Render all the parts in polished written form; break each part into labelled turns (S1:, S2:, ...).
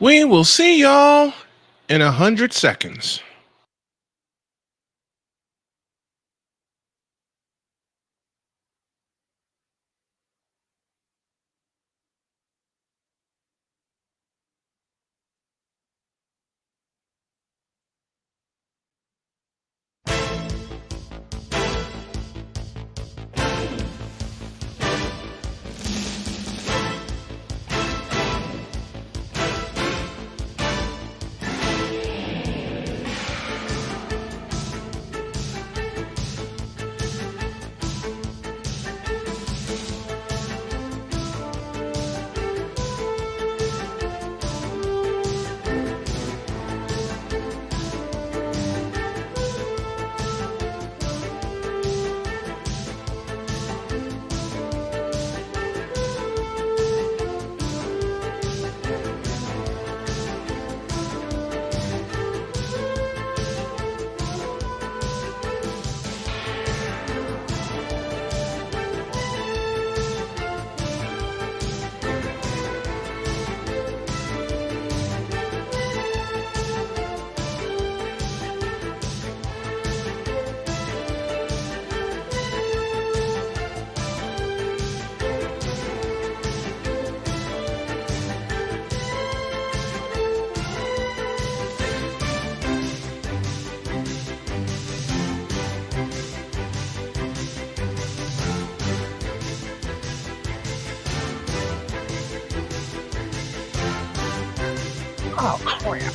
S1: We will see y'all in 100 seconds.
S2: Oh, crap.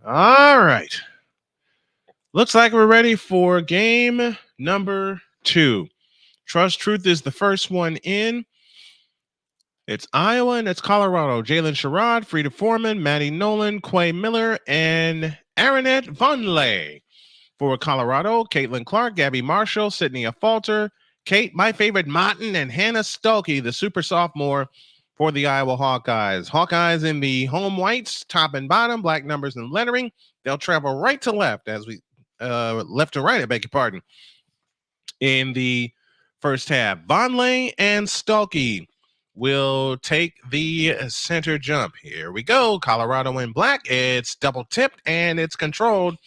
S1: All right. Looks like we're ready for game number 2. Trust Truth is the first one in. It's Iowa and it's Colorado. Jalen Sherrod, Frida Foreman, Maddie Nolan, Quay Miller, and Aronette Vonleh. For Colorado, Caitlin Clark, Gabby Marshall, Sydney Falter, Kate, my favorite, Martin, and Hannah Stulkey, the super sophomore for the Iowa Hawkeyes. Hawkeyes in the home whites, top and bottom, black numbers and lettering. They'll travel right to left as we left to right, I beg your pardon, in the first half. Vonleh and Stulkey will take the center jump. Here we go. Colorado in black. It's double tipped and it's controlled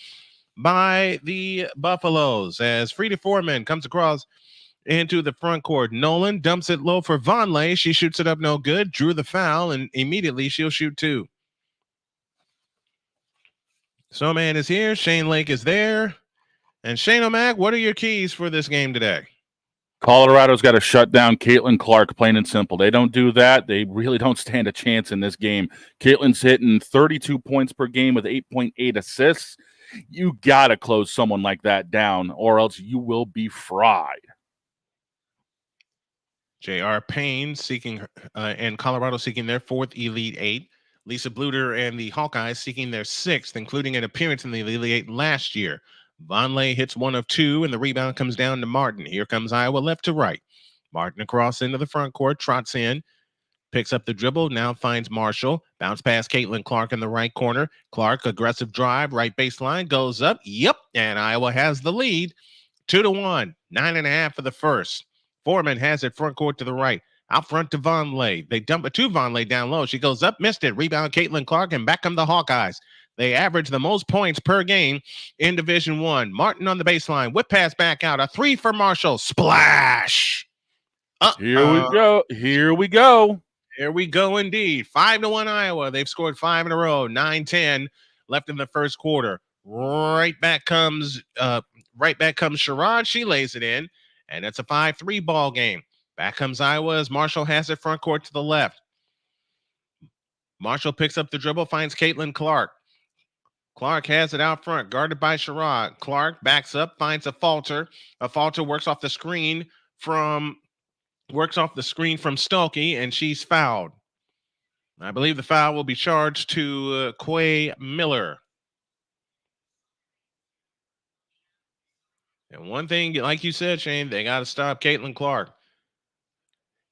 S1: by the Buffaloes as Frida Foreman comes across into the front court. Nolan dumps it low for Vonleh. She shoots it up no good, drew the foul, and immediately she'll shoot 2. Snowman is here. Shane Lake is there. And Shane O'Mac, what are your keys for this game today?
S3: Colorado's got to shut down Caitlin Clark, plain and simple. They don't do that, they really don't stand a chance in this game. Caitlin's hitting 32 points per game with 8.8 assists. You got to close someone like that down, or else you will be fried.
S1: J.R. Payne seeking and Colorado seeking their 4th Elite 8. Lisa Bluter and the Hawkeyes seeking their 6th, including an appearance in the Elite 8 last year. Vonleh hits 1 of 2, and the rebound comes down to Martin. Here comes Iowa left to right. Martin across into the front court, trots in, picks up the dribble, now finds Marshall. Bounce past Caitlin Clark in the right corner. Clark, aggressive drive, right baseline, goes up. Yep, and Iowa has the lead. 2-1, 9.5 for the first. Foreman has it front court to the right. Out front to Vonleh. They dump it to Vonleh down low. She goes up, missed it. Rebound Caitlin Clark, and back come the Hawkeyes. They average the most points per game in Division I. Martin on the baseline. Whip pass back out. A 3 for Marshall. Splash.
S3: Here we go. Here we go.
S1: Here we go indeed. 5-1 Iowa. They've scored 5 in a row. 9-10 left in the first quarter. Right back comes Sherrod. She lays it in, and it's a 5-3 ball game. Back comes Iowa as Marshall has it front court to the left. Marshall picks up the dribble, finds Caitlin Clark. Clark has it out front, guarded by Sherrod. Clark backs up, finds a falter. A falter works off the screen from Stokey, and she's fouled. I believe the foul will be charged to Quay Miller. And one thing, like you said, Shane, they got to stop Caitlin Clark.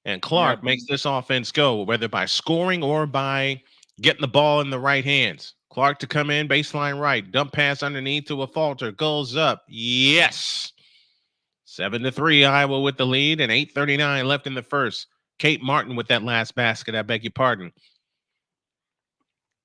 S1: And Clark makes this offense go, whether by scoring or by getting the ball in the right hands. Clark to come in, baseline right, dump pass underneath to a falter, goes up. Yes. 7-3, Iowa with the lead, and 8:39 left in the first. Kate Martin with that last basket, I beg your pardon.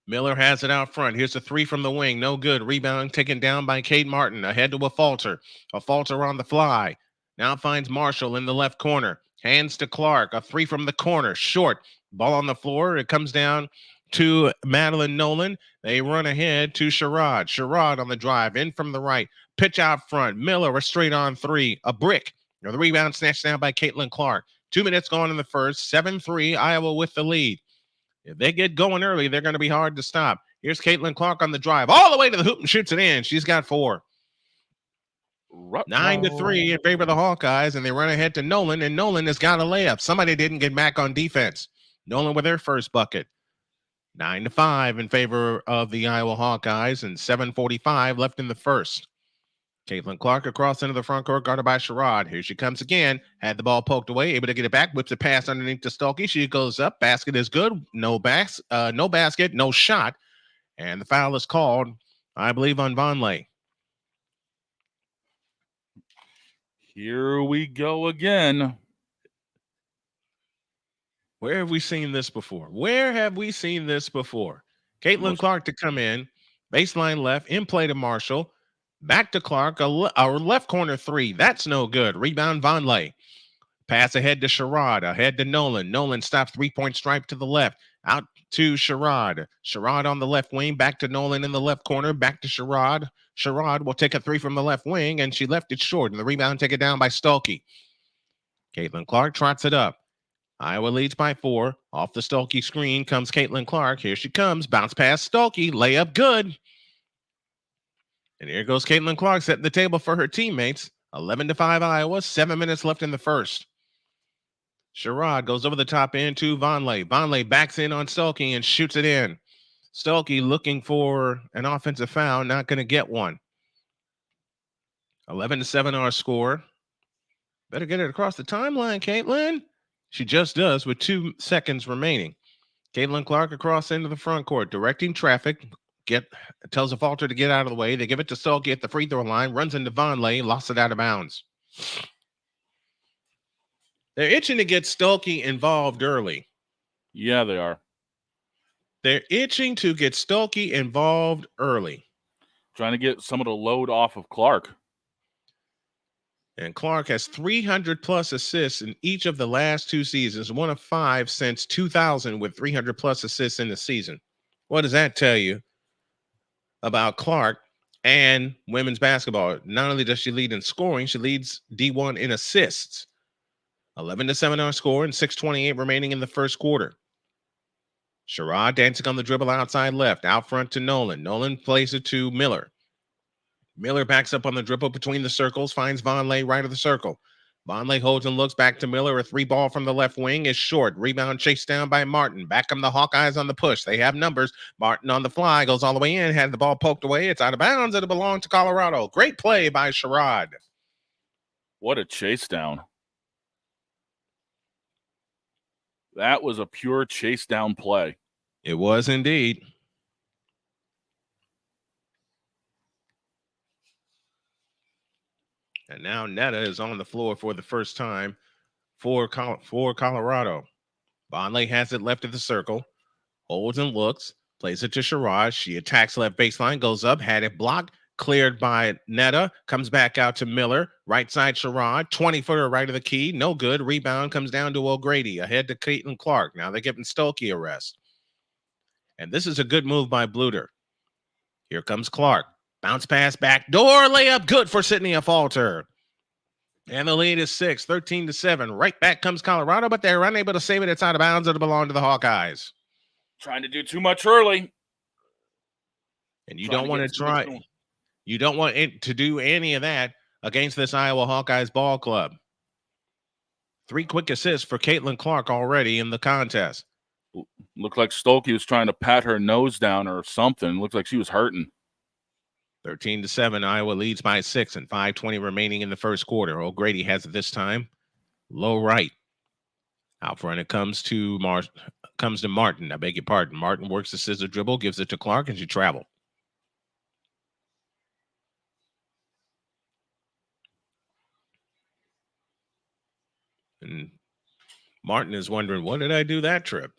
S1: Miller has it out front. Here's a three from the wing. No good. Rebound taken down by Kate Martin. Ahead to a falter. A falter on the fly. Now finds Marshall in the left corner. Hands to Clark. A three from the corner. Short. Ball on the floor. It comes down to Madeline Nolan. They run ahead to Sherrod. Sherrod on the drive. In from the right. Pitch out front. Miller a straight on three. A brick. The rebound snatched down by Caitlin Clark. 2 minutes gone in the first. 7-3. Iowa with the lead. If they get going early, they're going to be hard to stop. Here's Caitlin Clark on the drive. All the way to the hoop and shoots it in. She's got 4. 9-3 in favor of the Hawkeyes, and they run ahead to Nolan, and Nolan has got a layup. Somebody didn't get back on defense. Nolan with their first bucket. 9-5 in favor of the Iowa Hawkeyes, and 7:45 left in the first. Caitlin Clark across into the front court, guarded by Sherrod. Here she comes again. Had the ball poked away, able to get it back. Whips a pass underneath to Stokey. She goes up. Basket is good. No basket, no shot. And the foul is called, I believe, on Vonleh.
S3: Here we go again.
S1: Where have we seen this before? Caitlin Clark to come in. Baseline left. In play to Marshall. Back to Clark, our left corner three. That's no good. Rebound, Vonleh. Pass ahead to Sherrod, ahead to Nolan. Nolan stops, three-point stripe to the left. Out to Sherrod. Sherrod on the left wing, back to Nolan in the left corner, back to Sherrod. Sherrod will take a three from the left wing, and she left it short. And the rebound taken down by Stokey. Caitlin Clark trots it up. Iowa leads by 4. Off the Stokey screen comes Caitlin Clark. Here she comes. Bounce pass Stokey. Layup good. And here goes Caitlin Clark setting the table for her teammates. 11-5 Iowa, 7 minutes left in the first. Sherrod goes over the top end to Vonleh. Vonleh backs in on Stokey and shoots it in. Stokey looking for an offensive foul, not going to get one. 11-7 our score. Better get it across the timeline, Caitlin. She just does with 2 seconds remaining. Caitlin Clark across into the front court, directing traffic. Tells a falter to get out of the way. They give it to Stokey at the free throw line. Runs into Vonleh. Lost it out of bounds. They're itching to get Stokey involved early.
S3: Yeah, they are.
S1: They're itching to get Stokey involved early.
S3: Trying to get some of the load off of Clark.
S1: And Clark has 300-plus assists in each of the last 2 seasons. 1 of 5 since 2000 with 300-plus assists in the season. What does that tell you about Clark and women's basketball? Not only does she lead in scoring, she leads D1 in assists. 11-7 our score and 6:28 remaining in the first quarter. Sherrod dancing on the dribble outside left, out front to Nolan. Nolan plays it to Miller. Miller backs up on the dribble between the circles, finds Vonleh right of the circle. Vonleh holds and looks back to Miller. A 3-ball from the left wing is short. Rebound chased down by Martin. Back come the Hawkeyes on the push. They have numbers. Martin on the fly goes all the way in. Had the ball poked away. It's out of bounds. It'll belong to Colorado. Great play by Sherrod.
S3: What a chase down. That was a pure chase down play.
S1: It was indeed. And now Netta is on the floor for the first time for Colorado. Vonleh has it left of the circle. Holds and looks. Plays it to Sherrod. She attacks left baseline. Goes up. Had it blocked. Cleared by Netta. Comes back out to Miller. Right side Sherrod. 20-footer right of the key. No good. Rebound comes down to O'Grady. Ahead to Caitlin Clark. Now they're giving Stokey a rest. And this is a good move by Bluter. Here comes Clark. Bounce pass back door. Layup good for Sydney Falter. And the lead is 6, 13-7. Right back comes Colorado, but they're unable to save it. It's out of bounds. It'll belong to the Hawkeyes.
S3: Trying to do too much early.
S1: And you don't want to try. You don't want it to do any of that against this Iowa Hawkeyes ball club. 3 quick assists for Caitlin Clark already in the contest.
S3: Looked like Stolke was trying to pat her nose down or something. Looked like she was hurting.
S1: 13-7. Iowa leads by 6 and 5:20 remaining in the first quarter. O'Grady has it this time. Low right. Out front it comes to Martin. I beg your pardon. Martin works the scissor dribble, gives it to Clark, and she traveled. And Martin is wondering, what did I do that trip?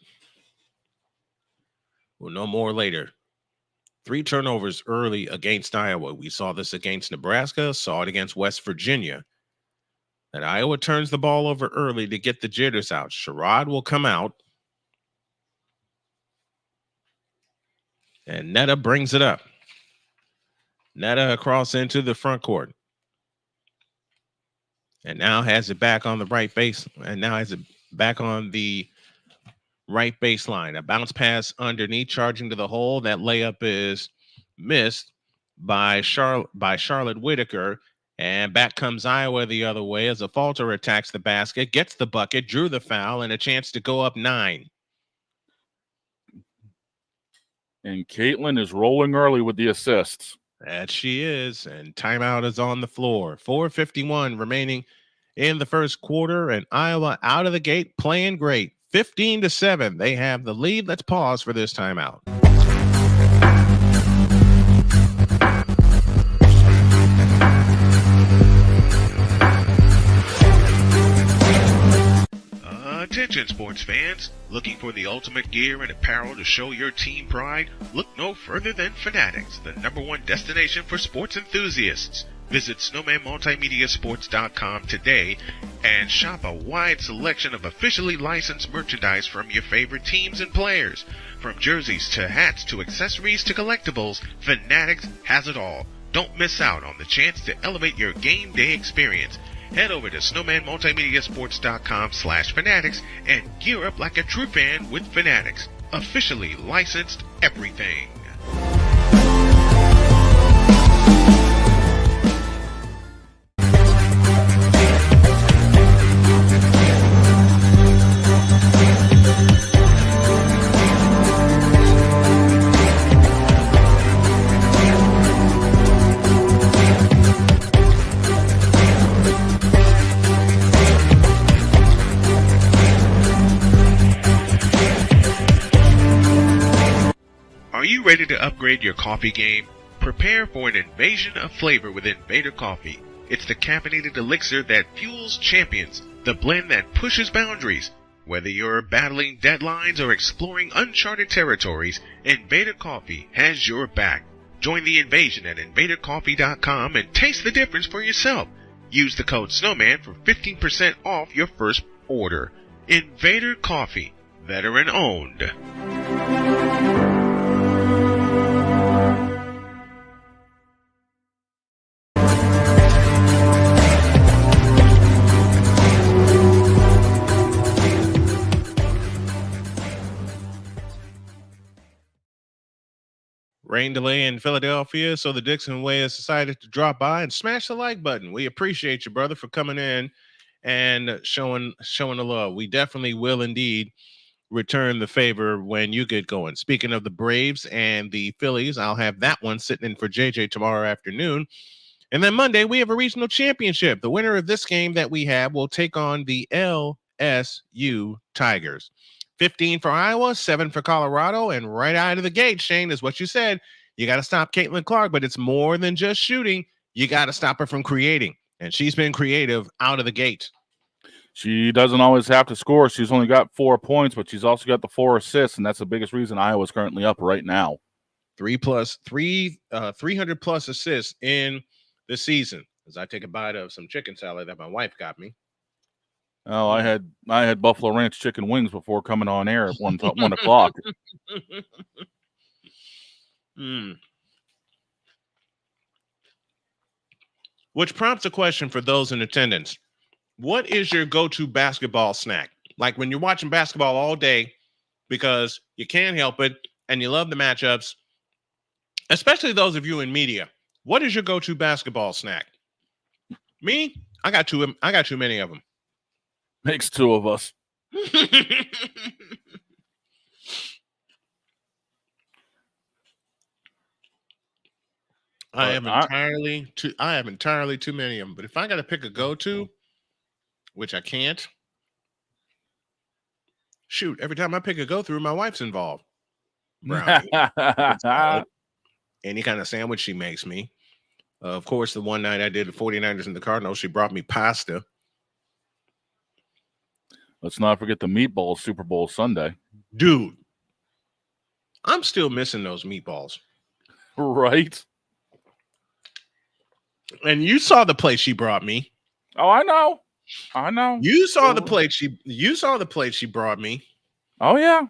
S1: Well, no more later. 3 turnovers early against Iowa. We saw this against Nebraska, saw it against West Virginia. That Iowa turns the ball over early to get the jitters out. Sherrod will come out. And Netta brings it up. Netta across into the front court. And now has it back on the right base. And now has it back on the right baseline. A bounce pass underneath, charging to the hole. That layup is missed by Charlotte Whitaker. And back comes Iowa the other way as a Falter attacks the basket, gets the bucket, drew the foul, and a chance to go up 9.
S3: And Caitlin is rolling early with the assists.
S1: That she is, and timeout is on the floor. 4:51 remaining in the first quarter, and Iowa out of the gate playing great. 15-7. They have the lead. Let's pause for this timeout. Attention sports fans, looking for the ultimate gear and apparel to show your team pride? Look no further than Fanatics, the #1 destination for sports enthusiasts. Visit snowmanmultimediasports.com today and shop a wide selection of officially licensed merchandise from your favorite teams and players. From jerseys to hats to accessories to collectibles, Fanatics has it all. Don't miss out on the chance to elevate your game day experience. Head over to snowmanmultimediasports.com/fanatics and gear up like a true fan with Fanatics. Officially licensed everything. Are you ready to upgrade your coffee game? Prepare for an invasion of flavor with Invader Coffee. It's the caffeinated elixir that fuels champions, the blend that pushes boundaries. Whether you're battling deadlines or exploring uncharted territories, Invader Coffee has your back. Join the invasion at invadercoffee.com and taste the difference for yourself. Use the code SNOWMAN for 15% off your first order. Invader Coffee, veteran owned. Rain delay in Philadelphia, so the Dixon Way has decided to drop by and smash the like button. We appreciate you, brother, for coming in and showing the love. We definitely will indeed return the favor when you get going. Speaking of the Braves and the Phillies, I'll have that one sitting in for JJ tomorrow afternoon. And then Monday, we have a regional championship. The winner of this game that we have will take on the LSU Tigers. 15 for Iowa, 7 for Colorado, and right out of the gate, Shane, is what you said. You got to stop Caitlin Clark, but it's more than just shooting. You got to stop her from creating, and she's been creative out of the gate.
S3: She doesn't always have to score. She's only got 4 points, but she's also got the 4 assists, and that's the biggest reason Iowa's currently up right now.
S1: 300 plus assists in the season. As I take a bite of some chicken salad that my wife got me.
S3: Oh, I had Buffalo Ranch chicken wings before coming on air at 1 o'clock.
S1: Which prompts a question for those in attendance. What is your go-to basketball snack? Like when you're watching basketball all day because you can't help it and you love the matchups, especially those of you in media. What is your go-to basketball snack? Me? I got too many of them.
S3: Makes two of us.
S1: I have entirely too many of them. But if I got to pick a go-to, which I can't, shoot, every time I pick a go-through, my wife's involved. Brownie, any kind of sandwich she makes me. Of course, the one night I did the 49ers and the Cardinals, she brought me pasta.
S3: Let's not forget the meatballs Super Bowl Sunday.
S1: Dude, I'm still missing those meatballs.
S3: Right?
S1: And you saw the plate she brought me.
S3: Oh, I know.
S1: You saw the plate she brought me.
S3: Oh, yeah.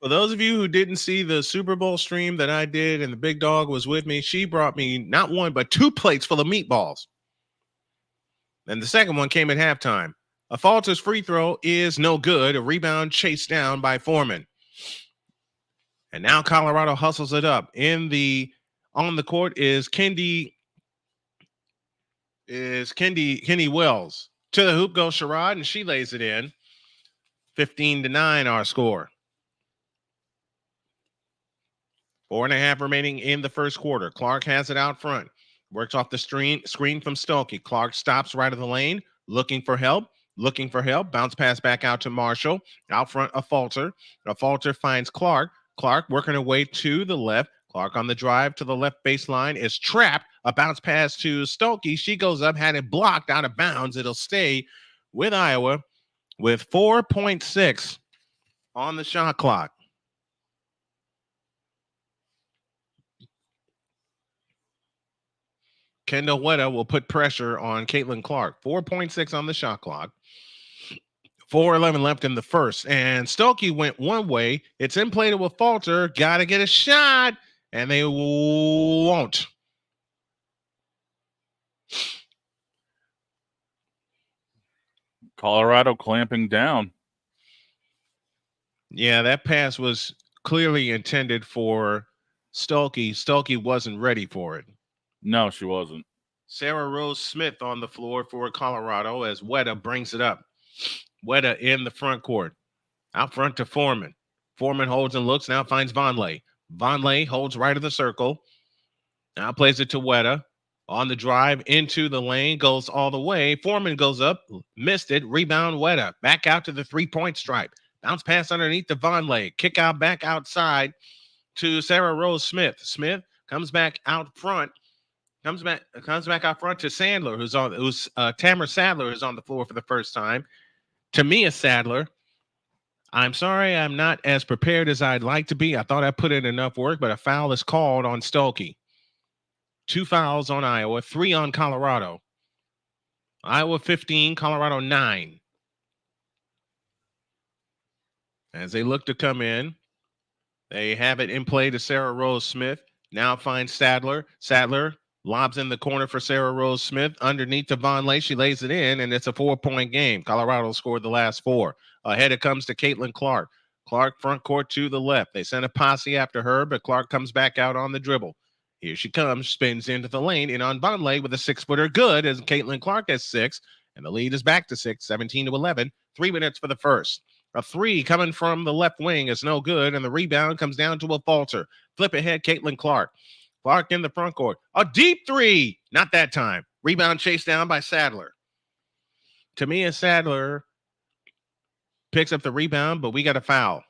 S1: For those of you who didn't see the Super Bowl stream that I did and the big dog was with me, she brought me not one, but 2 plates full of meatballs. And the second one came at halftime. A Falter's free throw is no good. A rebound chased down by Foreman. And now Colorado hustles it up. On the court is Kenny Wells. To the hoop goes Sherrod, and she lays it in. 15-9 our score. 4.5 remaining in the first quarter. Clark has it out front. Works off the screen from Stokey. Clark stops right of the lane, looking for help. Bounce pass back out to Marshall. Out front, a Falter. A Falter finds Clark. Clark working her way to the left. Clark on the drive to the left baseline is trapped. A bounce pass to Stokey. She goes up, had it blocked out of bounds. It'll stay with Iowa with 4.6 on the shot clock. Kendall Wetta will put pressure on Caitlin Clark. 4.6 on the shot clock. 4:11 left in the first. And Stokey went one way. It's in play to a Falter. Got to get a shot. And they won't.
S3: Colorado clamping down.
S1: Yeah, that pass was clearly intended for Stokey. Stokey wasn't ready for it.
S3: No, she wasn't.
S1: Sarah Rose Smith on the floor for Colorado as Wetta brings it up. Wetta in the front court. Out front to Foreman. Foreman holds and looks, now finds Vonleh. Vonleh holds right of the circle. Now plays it to Wetta. On the drive into the lane, goes all the way. Foreman goes up, missed it. Rebound Wetta. Back out to the 3-point stripe. Bounce pass underneath to Vonleh. Kick out back outside to Sarah Rose Smith. Smith comes back out front. Comes back out front to Sandler, Tamara Sadler, who's on the floor for the first time. Tamia Sadler. I'm sorry, I'm not as prepared as I'd like to be. I thought I put in enough work, but a foul is called on Stokey. 2 fouls on Iowa, 3 on Colorado. Iowa 15, Colorado 9. As they look to come in, they have it in play to Sarah Rose Smith. Now finds Sadler. Sadler lobs in the corner for Sarah Rose Smith. Underneath to Vonleh. She lays it in, and it's a 4-point game. Colorado scored the last 4. Ahead it comes to Caitlin Clark. Clark front court to the left. They send a posse after her, but Clark comes back out on the dribble. Here she comes, spins into the lane, and on Vonleh with a 6-footer good as Caitlin Clark has 6, and the lead is back to 6, 17-11. 3 minutes for the first. A 3 coming from the left wing is no good, and the rebound comes down to a Falter. Flip ahead, Caitlin Clark. Clark in the front court. A deep 3. Not that time. Rebound chased down by Sadler. Tamia Sadler picks up the rebound, but we got a foul.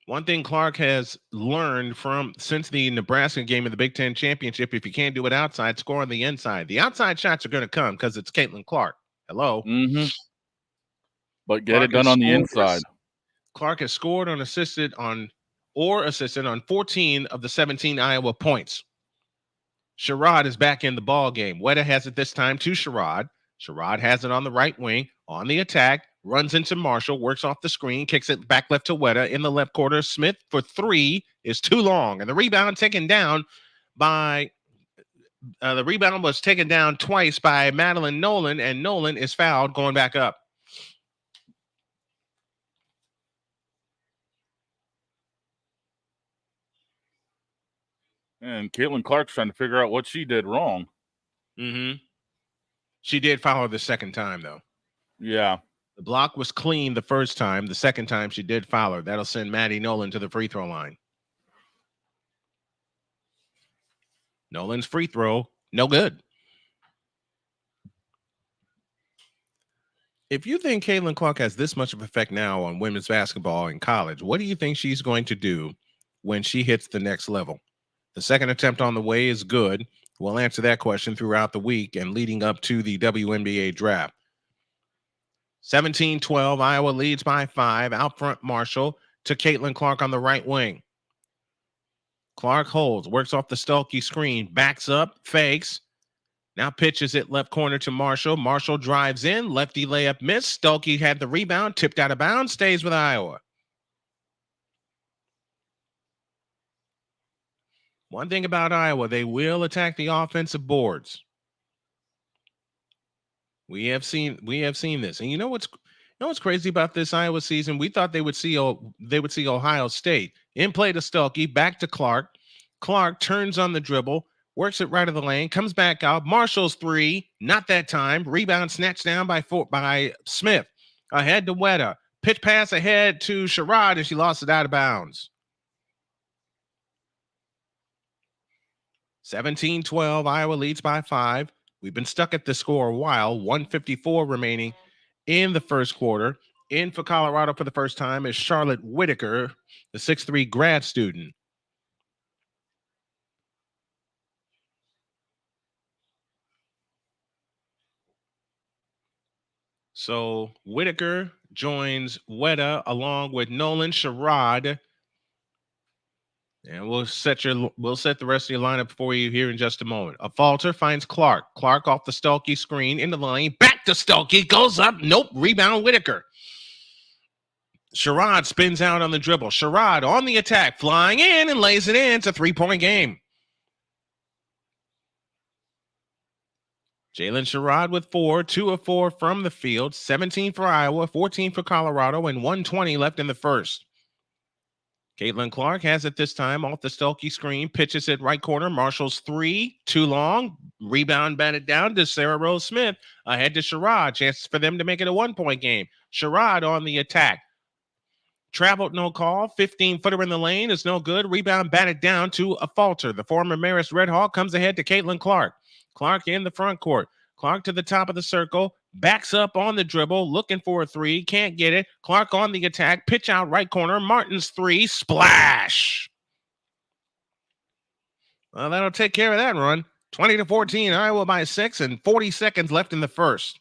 S1: One thing Clark has learned since the Nebraska game in the Big Ten Championship, if you can't do it outside, score on the inside. The outside shots are going to come because it's Caitlin Clark. Hello.
S3: Mm-hmm. But get it done on the inside.
S1: Clark has scored or assisted on 14 of the 17 Iowa points. Sherrod is back in the ball game. Wetta has it this time to Sherrod. Sherrod has it on the right wing, on the attack, runs into Marshall, works off the screen, kicks it back left to Wetta in the left quarter. Smith for 3 is too long, and the rebound taken down by The rebound was taken down twice by Madeline Nolan, and Nolan is fouled going back up.
S3: And Caitlin Clark's trying to figure out what she did wrong.
S1: Mm-hmm. She did foul her the second time, though.
S3: Yeah.
S1: The block was clean the first time. The second time, she did foul her. That'll send Maddie Nolan to the free throw line. Nolan's free throw, no good. If you think Caitlin Clark has this much of effect now on women's basketball in college, what do you think she's going to do when she hits the next level? The second attempt on the way is good. We'll answer that question throughout the week and leading up to the WNBA draft. 17-12, Iowa leads by 5. Out front, Marshall to Caitlin Clark on the right wing. Clark holds, works off the Stuelke screen, backs up, fakes. Now pitches it left corner to Marshall. Marshall drives in, lefty layup missed. Stuelke had the rebound, tipped out of bounds, stays with Iowa. One thing about Iowa, they will attack the offensive boards. We have seen this. And you know what's crazy about this Iowa season? We thought they would see Ohio State. In play to Stuelke, back to Clark. Clark turns on the dribble, works it right of the lane, comes back out. Marshall's three, not that time. Rebound snatched down by Smith. Ahead to Weta. Pitch pass ahead to Sherrod, and she lost it out of bounds. 17-12, Iowa leads by 5. We've been stuck at the score a while. 1:54 remaining in the first quarter. In for Colorado for the first time is Charlotte Whitaker, the 6'3" grad student. So Whitaker joins Weta along with Nolan, Sherrod. And we'll set the rest of your lineup for you here in just a moment. A falter finds Clark. Clark off the Stuelke screen into the lane. Back to Stuelke. Goes up. Nope. Rebound Whitaker. Sherrod spins out on the dribble. Sherrod on the attack. Flying in and lays it in. It's a 3-point game. Jalen Sherrod with 4. 2 of 4 from the field. 17 for Iowa. 14 for Colorado. And 1:20 left in the first. Caitlin Clark has it this time off the Stuelke screen, pitches it right corner. Marshall's 3, too long. Rebound batted down to Sarah Rose Smith. Ahead to Sherrod. Chances for them to make it a 1-point game. Sherrod on the attack. Traveled, no call. 15-footer in the lane is no good. Rebound batted down to a falter. The former Marist Red Hawk comes ahead to Caitlin Clark. Clark in the front court. Clark to the top of the circle. Backs up on the dribble, looking for a 3, can't get it. Clark on the attack, pitch out right corner. Martin's 3, splash. Well, that'll take care of that run. 20-14, Iowa by 6, and 40 seconds left in the first.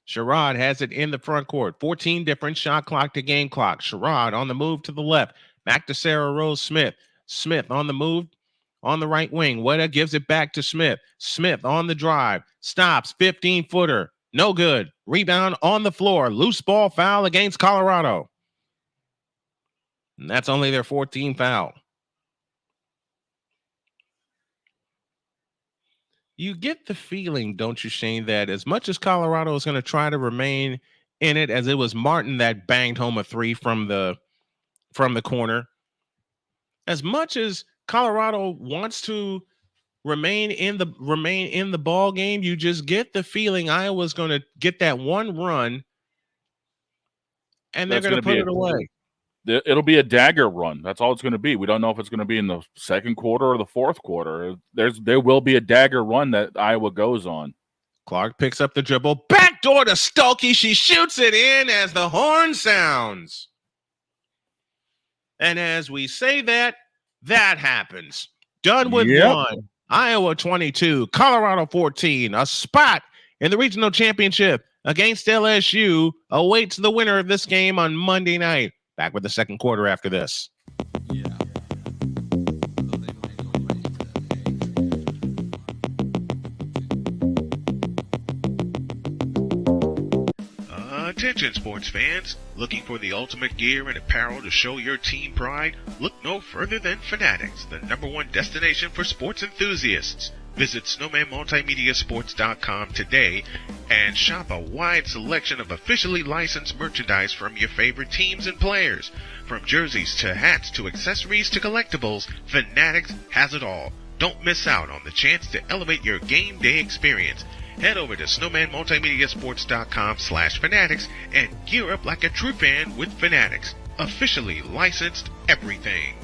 S1: Sherrod has it in the front court. 14 different shot clock to game clock. Sherrod on the move to the left. Back to Sarah Rose Smith. Smith on the move. On the right wing, Weta gives it back to Smith. Smith on the drive. Stops, 15-footer. No good. Rebound on the floor. Loose ball foul against Colorado. And that's only their 14th foul. You get the feeling, don't you, Shane, that as much as Colorado is going to try to remain in it, as it was Martin that banged home a 3 from the corner, as much as Colorado wants to remain in the ball game, you just get the feeling Iowa's going to get that one run, and they're going to put it away.
S3: It'll be a dagger run. That's all it's going to be. We don't know if it's going to be in the second quarter or the fourth quarter. There will be a dagger run that Iowa goes on.
S1: Clark picks up the dribble, backdoor to Stuelke. She shoots it in as the horn sounds. And as we say that happens. Done with 1. Iowa 22, Colorado 14. A spot in the regional championship against LSU awaits the winner of this game on Monday night. Back with the second quarter after this. Attention sports fans, looking for the ultimate gear and apparel to show your team pride? Look no further than Fanatics, the #1 destination for sports enthusiasts. Visit snowmanmultimediasports.com today and shop a wide selection of officially licensed merchandise from your favorite teams and players. From jerseys to hats to accessories to collectibles, Fanatics has it all. Don't miss out on the chance to elevate your game day experience. Head over to snowmanmultimediasports.com/fanatics and gear up like a true fan with Fanatics. Officially licensed everything.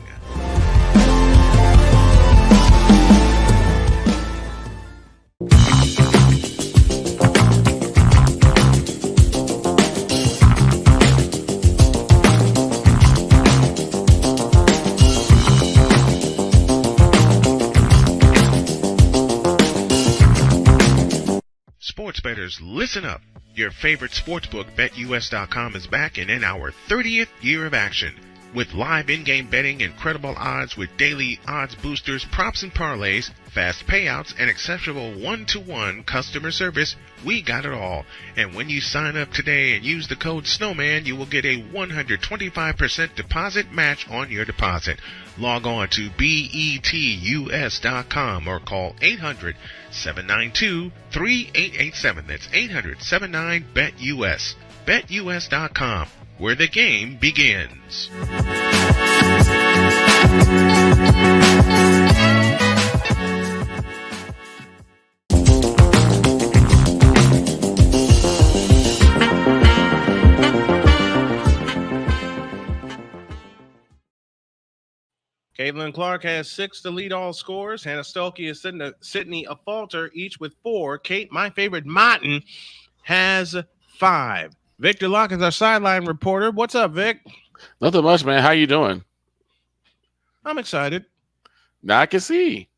S1: Sports bettors, listen up. Your favorite sportsbook, BetUS.com, is back and in our 30th year of action. With live in-game betting, incredible odds with daily odds boosters, props and parlays, fast payouts, and exceptional one-to-one customer service, we got it all. And when you sign up today and use the code SNOWMAN, you will get a 125% deposit match on your deposit. Log on to betus.com or call 800-792-3887. That's 800-79-BET-US. BetUS.com, where the game begins. Caitlin Clark has 6 to lead all scores. Hannah Stolke and Sydney Afalter, each with 4. Kate, my favorite Martin, has 5. Victor Locke is our sideline reporter. What's up, Vic?
S2: Nothing much, man. How you doing?
S1: I'm excited.
S2: Now I can see.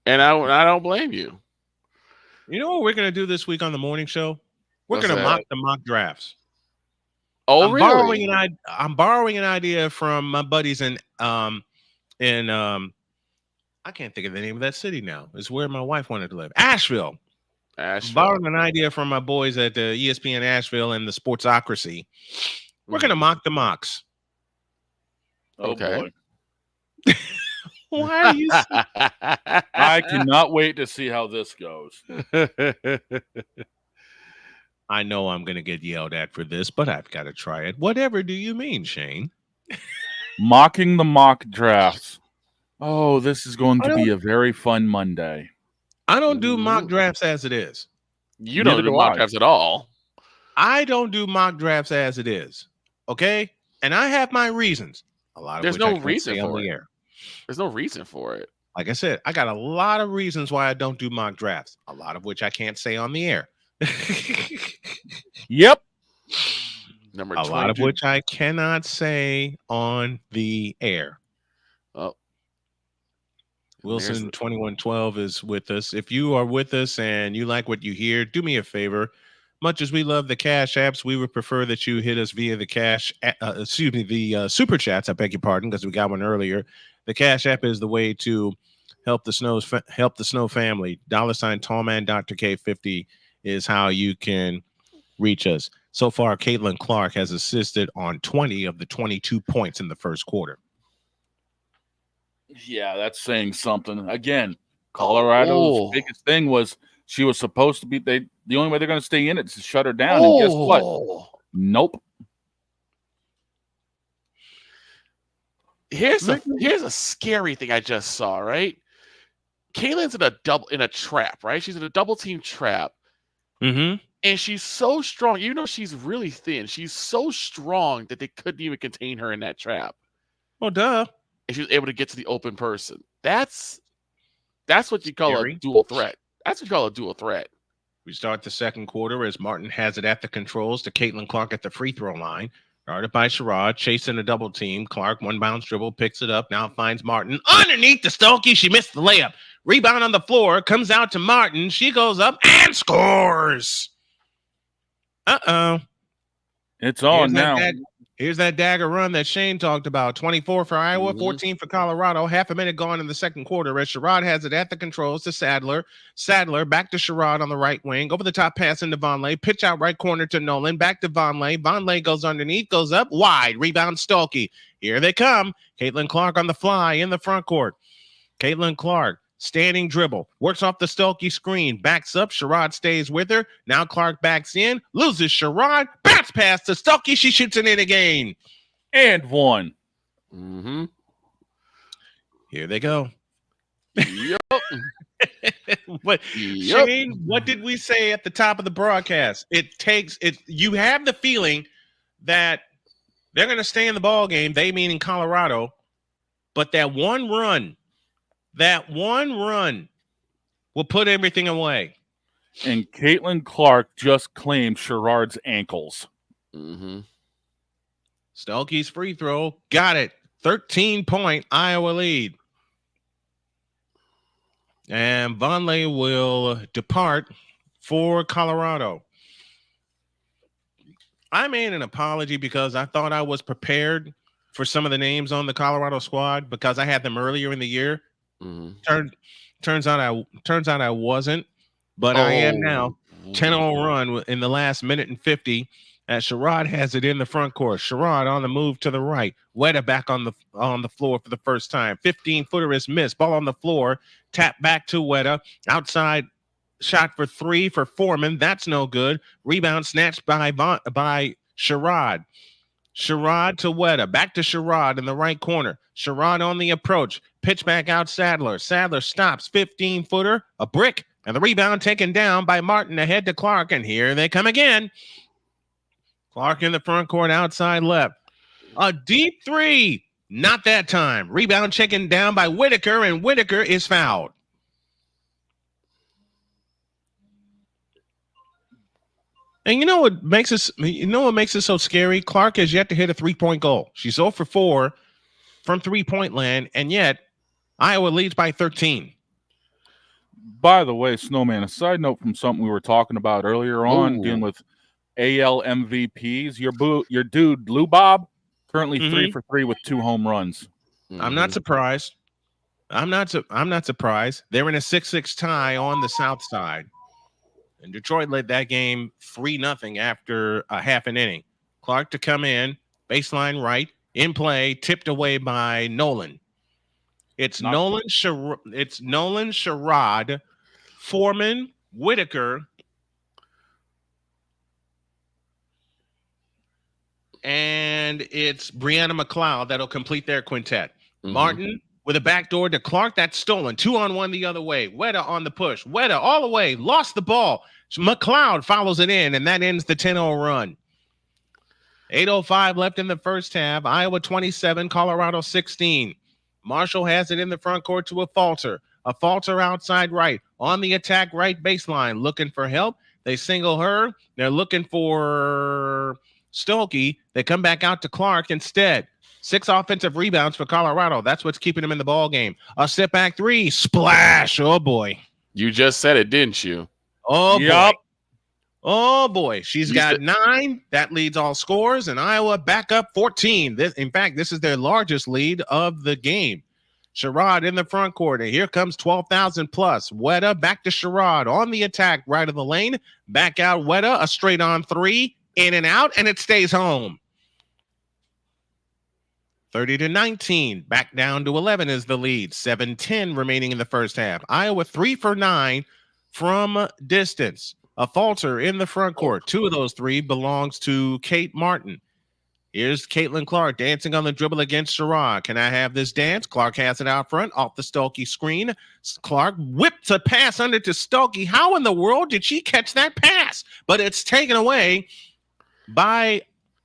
S2: And I don't blame you.
S1: You know what we're going to do this week on the morning show? We're going to mock the mock drafts.
S2: Oh, really?
S1: I'm borrowing an idea from my buddies in I can't think of the name of that city now. It's where my wife wanted to live. Asheville. Borrowing an idea from my boys at the ESPN Asheville and the Sportsocracy. We're going to mock the mocks.
S2: Okay.
S3: Boy.
S1: Why are you?
S3: I cannot wait to see how this goes.
S1: I know I'm going to get yelled at for this, but I've got to try it. Whatever do you mean, Shane?
S3: Mocking the mock drafts. Oh, this is going to be a very fun Monday.
S1: I don't do mock drafts as it is.
S2: You don't do mock drafts at all.
S1: I don't do mock drafts as it is. Okay? And I have my reasons.
S2: There's no reason for it. There's no reason for it.
S1: Like I said, I got a lot of reasons why I don't do mock drafts, a lot of which I can't say on the air.
S3: Yep.
S2: Number
S1: a
S2: 22.
S1: lot of which I cannot say on the air.
S2: Oh.
S1: Wilson 2112 is with us. If you are with us and you like what you hear, do me a favor. Much as we love the Cash Apps, we would prefer that you hit us via the Super Chats. I beg your pardon, because we got one earlier. The Cash App is the way to help the Snow family. $ Tallman Dr. K50 is how you can reach us. So far, Caitlin Clark has assisted on 20 of the 22 points in the first quarter.
S3: Yeah, that's saying something. Again, Colorado's biggest thing was she was supposed to be the only way they're going to stay in it is to shut her down. And guess what? Nope.
S2: Here's a scary thing I just saw, right? Kaylin's in a trap, right? She's in a double team trap.
S1: Mm-hmm.
S2: And she's so strong, even though she's really thin, she's so strong that they couldn't even contain her in that trap.
S1: Oh, duh.
S2: And she was able to get to the open person. That's what you call
S1: Scary.
S2: a dual threat. That's what you call a dual threat.
S1: We start the second quarter as Martin has it at the controls to Caitlin Clark at the free throw line. Guarded by Sherrod, chasing a double team. Clark, one bounce dribble, picks it up, now finds Martin underneath the Stolke. She missed the layup. Rebound on the floor, comes out to Martin. She goes up and scores. Uh-oh.
S3: It's on now.
S1: Here's that dagger run that Shane talked about. 24 for Iowa, 14 for Colorado. Half a minute gone in the second quarter as Sherrod has it at the controls to Sadler. Sadler back to Sherrod on the right wing. Over the top pass into Vonleh. Pitch out right corner to Nolan. Back to Vonleh. Vonleh goes underneath, goes up wide. Rebound Stolke. Here they come. Caitlin Clark on the fly in the front court. Caitlin Clark. Standing dribble, works off the Stolke screen, backs up, Sherrod stays with her. Now Clark backs in, loses Sherrod, bounce pass to Stolke, she shoots it in again.
S3: And one.
S1: Here they go.
S2: Yep.
S1: But Shane, what did we say at the top of the broadcast? It takes it. You have the feeling that they're going to stay in the ball game, they meaning Colorado, but that one run will put everything away.
S3: And Caitlin Clark just claimed Sherrod's ankles.
S1: Stolke's free throw. Got it. 13-point Iowa lead. And Vonleh will depart for Colorado. I made an apology because I thought I was prepared for some of the names on the Colorado squad because I had them earlier in the year. Turns out I wasn't, but I am now. 10-0 run in the last minute and 50 as Sherrod has it in the front court. Sherrod on the move to the right. Weta back on the floor for the first time. 15-footer is missed. Ball on the floor. Tap back to Weta. Outside shot for three for Foreman. That's no good. Rebound snatched by Sherrod. Sherrod to Weta. Back to Sherrod in the right corner. Sherrod on the approach. Pitch back out Sadler. Sadler stops. 15-footer. A brick. And the rebound taken down by Martin ahead to Clark. And here they come again. Clark in the front court outside left. A deep three. Not that time. Rebound taken down by Whitaker. And Whitaker is fouled. And you know what makes it so scary? Clark has yet to hit a 3-point goal. She's 0 for 4 from 3-point land, and yet Iowa leads by 13.
S3: By the way, Snowman, a side note from something we were talking about earlier on, dealing with AL MVPs. Your dude Lou Bob currently 3 for 3 with 2 home runs.
S1: I'm not surprised. I'm not surprised. They're in a 6-6 tie on the South side. And Detroit led that game 3-0 after a half an inning. Clark to come in, baseline right, in play, tipped away by Nolan. It's Nolan Sherrod, Foreman, Whitaker, and it's Brianna McLeod that'll complete their quintet. Martin with a backdoor to Clark. That's stolen. 2-on-1 the other way. Weta on the push. Weta all the way. Lost the ball. McLeod follows it in, and that ends the 10-0 run. 8:05 left in the first half. Iowa 27, Colorado 16. Marshall has it in the front court to a Falter. A Falter outside right. On the attack right baseline. Looking for help. They single her. They're looking for Stolke. They come back out to Clark instead. 6 offensive rebounds for Colorado. That's what's keeping them in the ball game. A step back 3. Splash. Oh, boy.
S2: You just said it, didn't you?
S1: Oh, boy. Oh, boy. She's got 9. That leads all scores, and Iowa back up 14. In fact, this is their largest lead of the game. Sherrod in the front court, and here comes 12,000 plus. Weta back to Sherrod on the attack, right of the lane. Back out Weta, a straight on 3, in and out, and it stays home. 30-19, back down to 11 is the lead. 7:10 remaining in the first half. Iowa 3 for 9 from distance. A Falter in the front court. 2 of those 3 belongs to Kate Martin. Here's Caitlin Clark dancing on the dribble against Sherrod. Can I have this dance? Clark has it out front off the Stolke screen. Clark whips a pass under to Stolke. How in the world did she catch that pass? But it's taken away by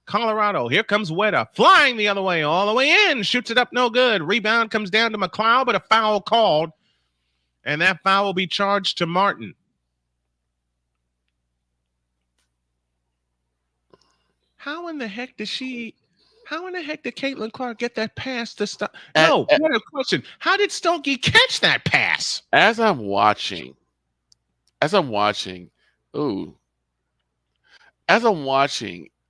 S1: Colorado. Here comes Weta flying the other way, all the way in. Shoots it up, no good. Rebound comes down to McLeod, but a foul called. And that foul will be charged to Martin. How in the heck did Caitlin Clark get that pass to stop? No, what a question. How did Stolke catch that pass?
S2: As I'm watching,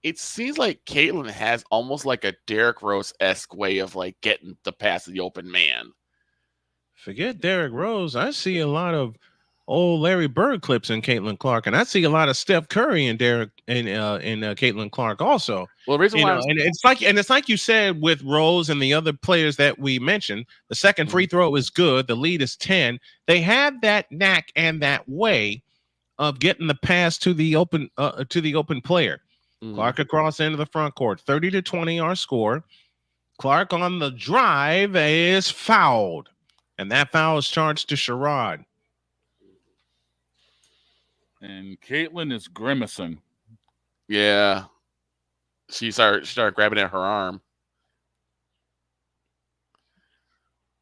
S2: it seems like Caitlin has almost like a Derrick Rose-esque way of like getting the pass to the open man.
S1: Forget Derrick Rose. I see a lot of old Larry Bird clips in Caitlin Clark, and I see a lot of Steph Curry in Caitlin Clark also.
S2: Well, the reason why
S1: it's like you said with Rose and the other players that we mentioned. The second free throw is good. The lead is 10. They have that knack and that way of getting the pass to the open player. Clark across into the front court. 30-20 our score. Clark on the drive is fouled, and that foul is charged to Sherrod.
S3: And Caitlin is grimacing.
S2: Yeah. She started grabbing at her arm.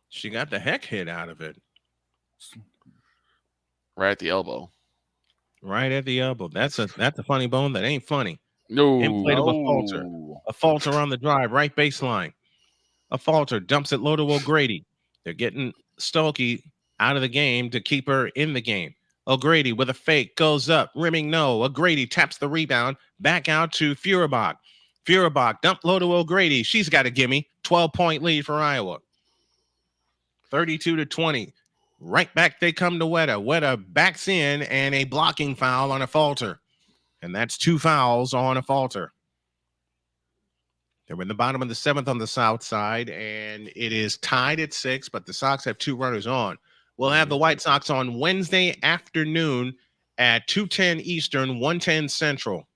S1: She got the heck hit out of it.
S2: Right at the elbow.
S1: Right at the elbow. That's a funny bone that ain't funny.
S2: No.
S1: Inflatable falter. A falter on the drive, right baseline. A falter dumps it low to O'Grady. They're getting Stokey out of the game to keep her in the game. O'Grady with a fake goes up, rimming no. O'Grady taps the rebound back out to Feuerbach. Feuerbach dumped low to O'Grady. She's got a gimme. 12-point lead for Iowa. 32-20. Right back they come to Weta. Weta backs in and a blocking foul on a falter. And that's 2 fouls on a falter. They're in the bottom of the 7th on the south side, and it is tied at 6, but the Sox have 2 runners on. We'll have the White Sox on Wednesday afternoon at 2:10 Eastern, 1:10 Central.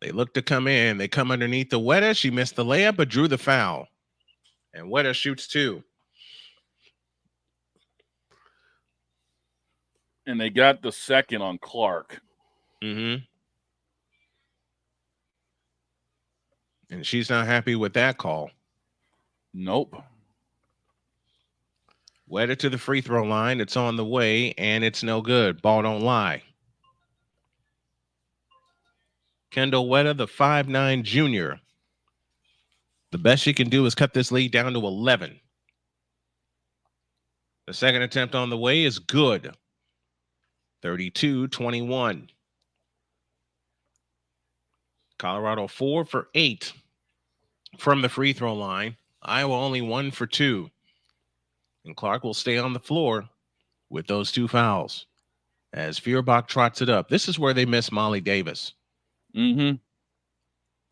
S1: They look to come in. They come underneath the Weta. She missed the layup, but drew the foul. And Weta shoots 2.
S3: And they got the second on Clark.
S1: Mm-hmm. And she's not happy with that call.
S3: Nope.
S1: Weta to the free throw line. It's on the way, and it's no good. Ball don't lie. Kendall Weta, the 5'9" junior. The best she can do is cut this lead down to 11. The second attempt on the way is good. 32-21. Colorado 4 for 8 from the free throw line. Iowa only 1 for 2. And Clark will stay on the floor with those 2 fouls as Feuerbach trots it up. This is where they miss Molly Davis.
S3: Mm-hmm.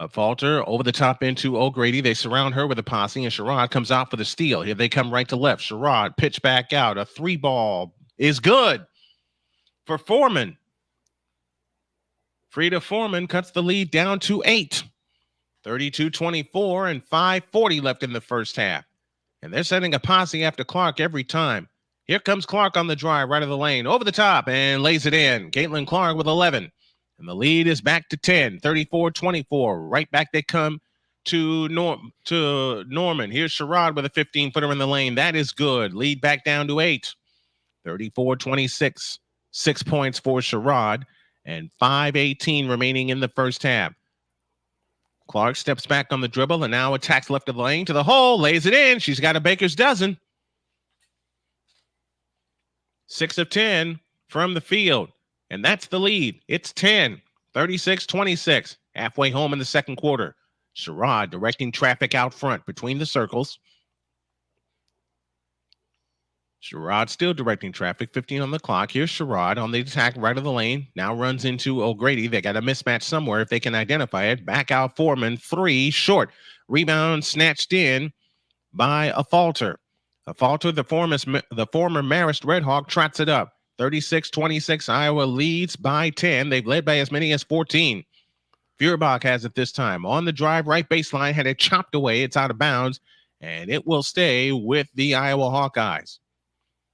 S1: A falter over the top into O'Grady. They surround her with a posse, and Sherrod comes out for the steal. Here they come right to left. Sherrod pitch back out. A 3-ball is good for Foreman. Frida Foreman cuts the lead down to 8. 32-24 and 5:40 left in the first half. And they're sending a posse after Clark every time. Here comes Clark on the drive, right of the lane, over the top, and lays it in. Caitlin Clark with 11. And the lead is back to 10, 34-24. Right back they come to Norman. Here's Sherrod with a 15-footer in the lane. That is good. Lead back down to 8. 34-26. 6 points for Sherrod. And 5:18 remaining in the first half. Clark steps back on the dribble and now attacks left of the lane to the hole, lays it in. She's got a baker's dozen. 6 of 10 from the field. And that's the lead. It's 10, 36-26. Halfway home in the second quarter. Sherrod directing traffic out front between the circles. Sherrod still directing traffic, 15 on the clock. Here's Sherrod on the attack right of the lane. Now runs into O'Grady. They got a mismatch somewhere if they can identify it. Back out Foreman, 3, short. Rebound snatched in by a falter. A falter, the former Marist Redhawk trots it up. 36-26, Iowa leads by 10. They've led by as many as 14. Feuerbach has it this time. On the drive, right baseline, had it chopped away. It's out of bounds, and it will stay with the Iowa Hawkeyes.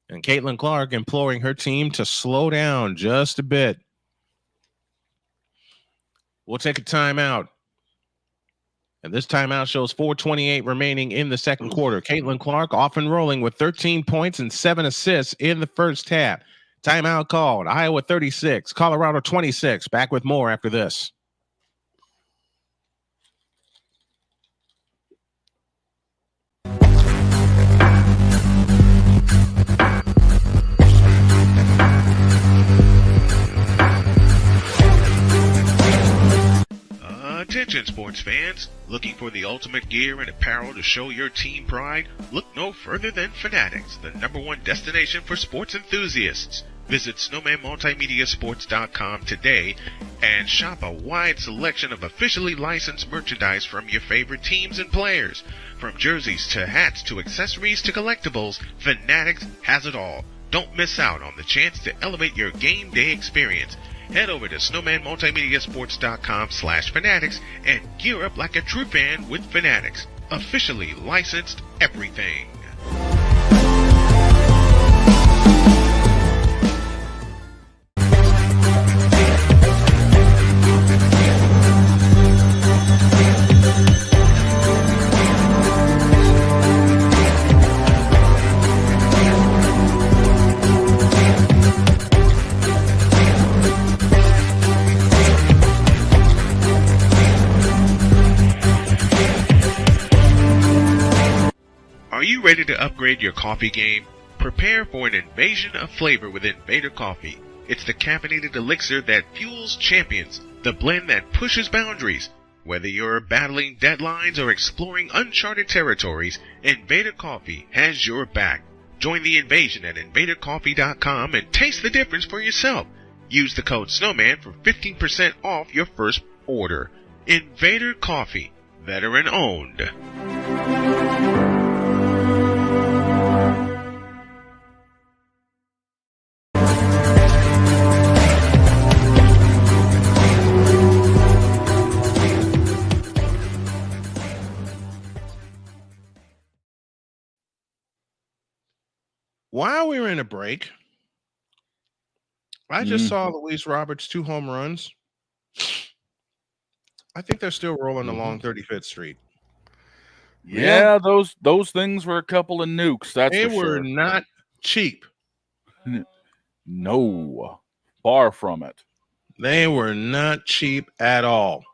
S1: And Caitlin Clark imploring her team to slow down just a bit. We'll take a timeout. And this timeout shows 4:28 remaining in the second quarter. Caitlin Clark off and rolling with 13 points and 7 assists in the first half. Timeout called. Iowa 36, Colorado 26. Back with more after this. Attention sports fans, looking for the ultimate gear and apparel to show your team pride? Look no further than Fanatics, the #1 destination for sports enthusiasts. Visit snowmanmultimediasports.com today and shop a wide selection of officially licensed merchandise from your favorite teams and players. From jerseys to hats to accessories to collectibles, Fanatics has it all. Don't miss out on the chance to elevate your game day experience. Head over to snowmanmultimediasports.com/fanatics and gear up like a true fan with Fanatics. Officially licensed everything. Are you ready to upgrade your coffee game? Prepare for an invasion of flavor with Invader Coffee. It's the caffeinated elixir that fuels champions, the blend that pushes boundaries. Whether you're battling deadlines or exploring uncharted territories, Invader Coffee has your back. Join the invasion at invadercoffee.com and taste the difference for yourself. Use the code SNOWMAN for 15% off your first order. Invader Coffee, veteran owned. While we were in a break, I just saw Luis Roberts' 2 home runs. I think they're still rolling along 35th Street.
S3: Yeah, those things were a couple of nukes.
S1: They were not cheap.
S3: No, far from it.
S1: They were not cheap at all.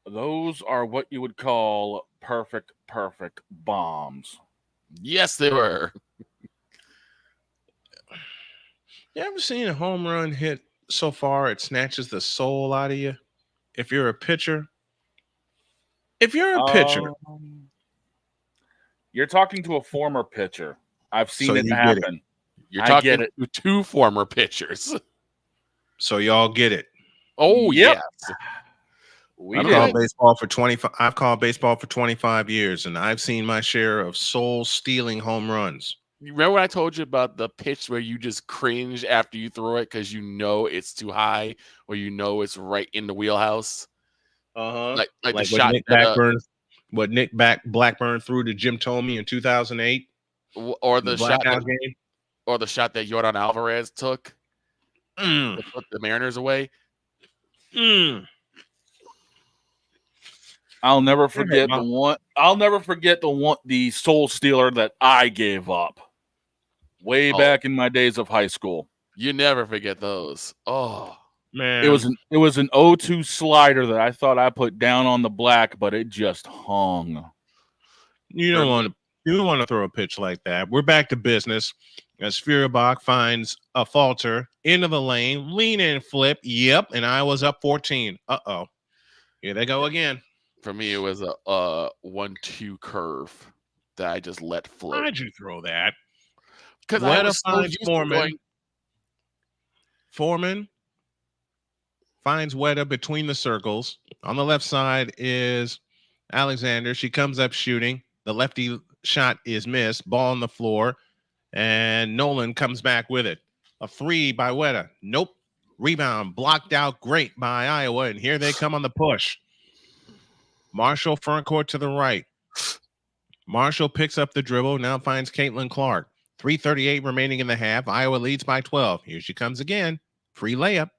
S3: Those are what you would call perfect bombs.
S2: Yes, they were.
S1: You ever seen a home run hit so far it snatches the soul out of you? If you're a pitcher. You're
S3: talking to a former pitcher. I've seen
S1: So
S3: it
S1: you get
S3: happen.
S2: You're
S3: I
S2: talking
S3: get
S2: to 2 former pitchers.
S1: So y'all get it.
S2: Oh,
S3: Yep.
S2: yes.
S3: We
S1: I've
S3: did.
S1: called baseball for 25. I've called baseball for 25 years, and I've seen my share of soul-stealing home runs.
S2: You remember when I told you about the pitch where you just cringe after you throw it because you know it's too high or you know it's right in the wheelhouse? Like the
S1: what
S2: shot
S1: Nick Blackburn threw to Jim Thome in 2008,
S2: or the shot
S1: blackout game.
S2: or the shot that Yordan Alvarez took to put the Mariners away.
S3: I'll never forget the one. I'll never forget the soul stealer that I gave up way back in my days of high school.
S2: You never forget those. Oh
S1: Man,
S3: it was an 0-2 slider that I thought I put down on the black, but it just hung.
S1: You don't want to throw a pitch like that. We're back to business. As Feuerbach finds a falter into the lane, lean in, flip. Yep, and I was up 14. Uh-oh. Here they go again.
S2: For me, it was a 1-2 curve that I just let float.
S1: Why'd you throw that?
S2: Because
S1: Weta
S2: I was so
S1: finds
S2: used to
S1: Foreman.
S2: going,
S1: Foreman finds Weta between the circles. On the left side is Alexander. She comes up shooting. The lefty shot is missed. Ball on the floor. And Nolan comes back with it. A 3 by Weta. Nope. Rebound blocked out great by Iowa. And here they come on the push. Marshall front court to the right. Marshall picks up the dribble. Now finds Caitlin Clark. 3:38 remaining in the half. Iowa leads by 12. Here she comes again. Free layup.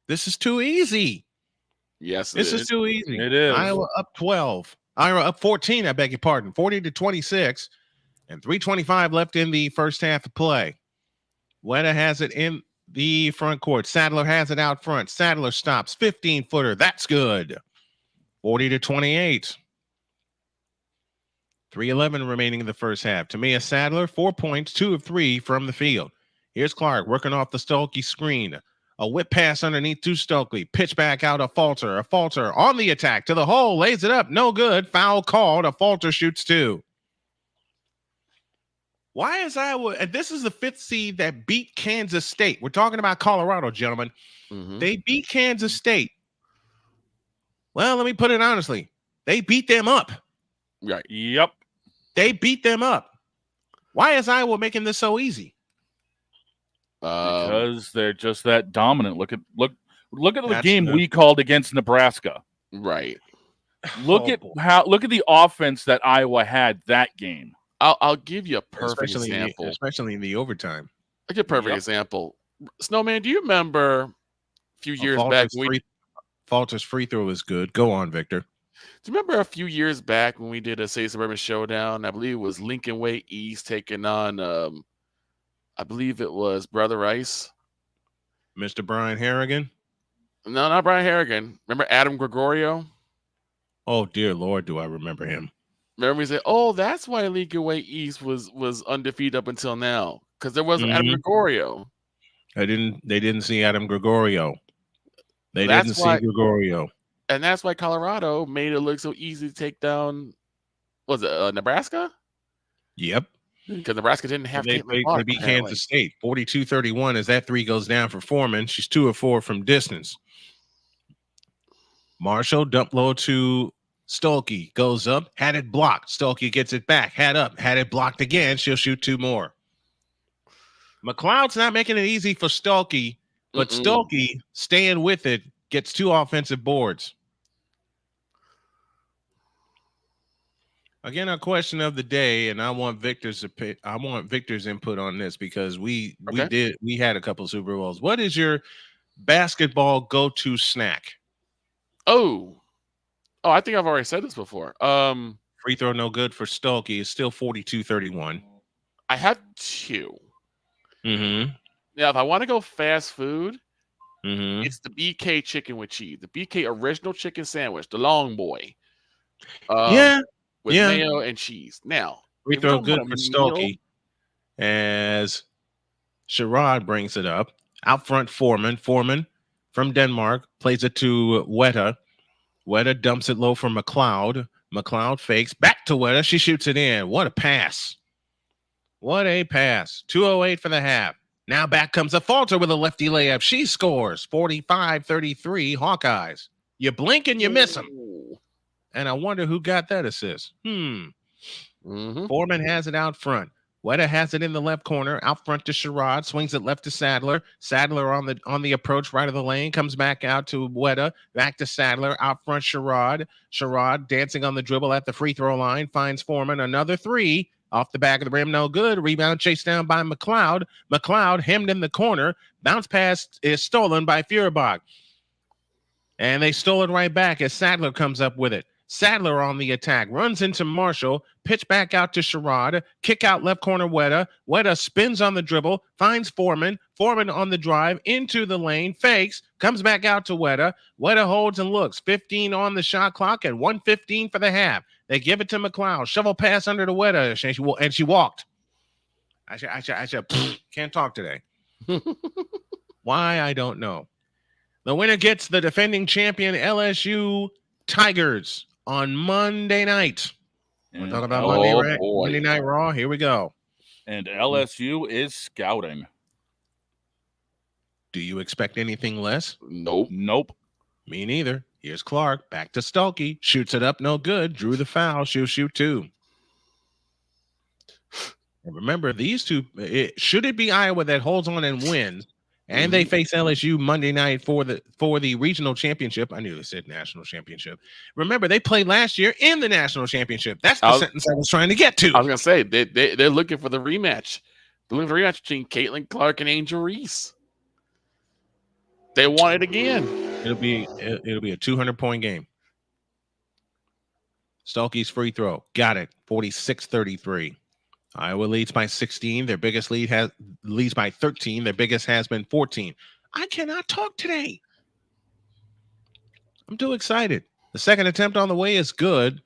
S1: This is too easy.
S2: yes,
S1: This is too easy.
S3: It is.
S1: Iowa up 12. Iowa up 14, I beg your pardon. 40-26. And 3:25 left in the first half of play. Weta has it in the front court. Sadler has it out front. Sadler stops. 15-footer. That's good. 40-28. 3:11 remaining in the first half. Tamia Sadler, 4 points, 2 of 3 from the field. Here's Clark working off the Stolke screen. A whip pass underneath to Stokely. Pitch back out, a falter on the attack to the hole, lays it up, no good. Foul called. A falter shoots 2. Why is Iowa? And this is the 5th seed that beat Kansas State. We're talking about Colorado, gentlemen.
S2: Mhm.
S1: They beat Kansas State. Well, let me put it honestly. They beat them up.
S2: Right.
S3: Yep.
S1: They beat them up. Why is Iowa making this so easy?
S3: Because they're just that dominant. Look at the
S1: That's
S3: game
S1: true.
S3: we called against Nebraska.
S2: Right.
S3: Look at the offense that Iowa had that game.
S2: I'll give you a perfect example.
S1: Especially in the overtime.
S2: I'll give a perfect example. Snowman, do you remember a few years back when
S1: Falter's free throw is good. Go on, Victor.
S2: Do you remember a few years back when we did a Say Suburban Showdown? I believe it was Lincoln Way East taking on I believe it was Brother Rice.
S1: Mr. Brian Harrigan?
S2: No, not Brian Harrigan. Remember Adam Gregorio?
S1: Oh, dear Lord, do I remember him.
S2: Remember we said, oh, that's why Lincoln Way East was undefeated up until now. Because there wasn't Adam Gregorio.
S1: They didn't see Adam Gregorio. They didn't see Gregorio.
S2: And that's why Colorado made it look so easy to take down, was it Nebraska?
S1: Yep.
S2: Because Nebraska didn't have
S1: They beat Kansas State 42-31 as that 3 goes down for Foreman. She's 2 of 4 from distance. Marshall dump low to Stolke, goes up, had it blocked. Stolke gets it back, had it blocked again. She'll shoot 2 more. McLeod's not making it easy for Stolke, but Stolke staying with it gets 2 offensive boards. Again, our question of the day, and I want Victor's input on this because we had a couple of Super Bowls. What is your basketball go-to snack?
S2: Oh, I think I've already said this before.
S1: Free throw no good for Stolke. It's still 42-31.
S2: I have 2.
S1: Mm-hmm.
S2: Now, if I want to go fast food,
S1: Mm-hmm.
S2: it's the BK chicken with cheese, the BK original chicken sandwich, the long boy. With mayo and cheese. Now,
S1: free throw good for Stolke as Sherrod brings it up. Out front, Foreman. Foreman from Denmark plays it to Weta. Weta dumps it low for McLeod. McLeod fakes back to Weta. She shoots it in. What a pass. What a pass. 2:08 for the half. Now back comes a Falter with a lefty layup. She scores 45-33 Hawkeyes. You blink and you miss them. And I wonder who got that assist. Foreman has it out front. Weta has it in the left corner, out front to Sherrod, swings it left to Sadler. Sadler on the approach right of the lane, comes back out to Weta, back to Sadler, out front Sherrod. Sherrod dancing on the dribble at the free throw line, finds Foreman, another 3. Off the back of the rim, no good. Rebound chased down by McLeod. McLeod hemmed in the corner. Bounce pass is stolen by Feuerbach. And they stole it right back as Sadler comes up with it. Sadler on the attack, runs into Marshall, pitch back out to Sherrod, kick out left corner Weta. Weta spins on the dribble, finds Foreman. Foreman on the drive, into the lane, fakes, comes back out to Weta. Weta holds and looks. 15 on the shot clock and 1:15 for the half. They give it to McLeod. Shovel pass under to Weta, and she walked. I can't talk today. Why, I don't know. The winner gets the defending champion LSU Tigers on Monday night. We're talking about Monday Night Raw. Here we go.
S3: And LSU is scouting.
S1: Do you expect anything less?
S3: Nope.
S1: Me neither. Here's Clark. Back to Stolke. Shoots it up. No good. Drew the foul. She'll shoot 2. And remember, these two, should it be Iowa that holds on and wins, and they face LSU Monday night for the regional championship. I knew they said national championship. Remember, they played last year in the national championship. That's the sentence I was trying to get to.
S2: I was going to say, they're looking for the rematch. They're looking for the rematch between Caitlin Clark and Angel Reese. They want it again.
S1: It'll be a 200-point game. Stolke's free throw. Got it. 46-33. Iowa leads by 16. Their biggest leads by 13. Their biggest has been 14. I cannot talk today. I'm too excited. The second attempt on the way is good.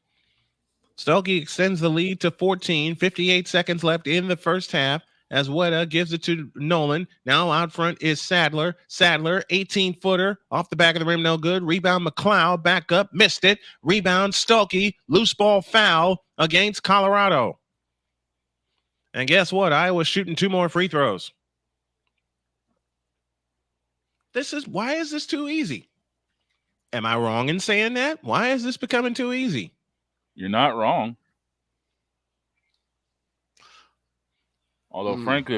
S1: Stolke extends the lead to 14. 58 seconds left in the first half. as Weta gives it to Nolan. Now out front is Sadler. Sadler, 18-footer off the back of the rim, no good. Rebound McLeod, back up, missed it. Rebound Stokey, loose ball foul against Colorado. And guess what? Iowa's shooting 2 more free throws. Why is this too easy? Am I wrong in saying that? Why is this becoming too easy?
S3: You're not wrong. Although, frankly,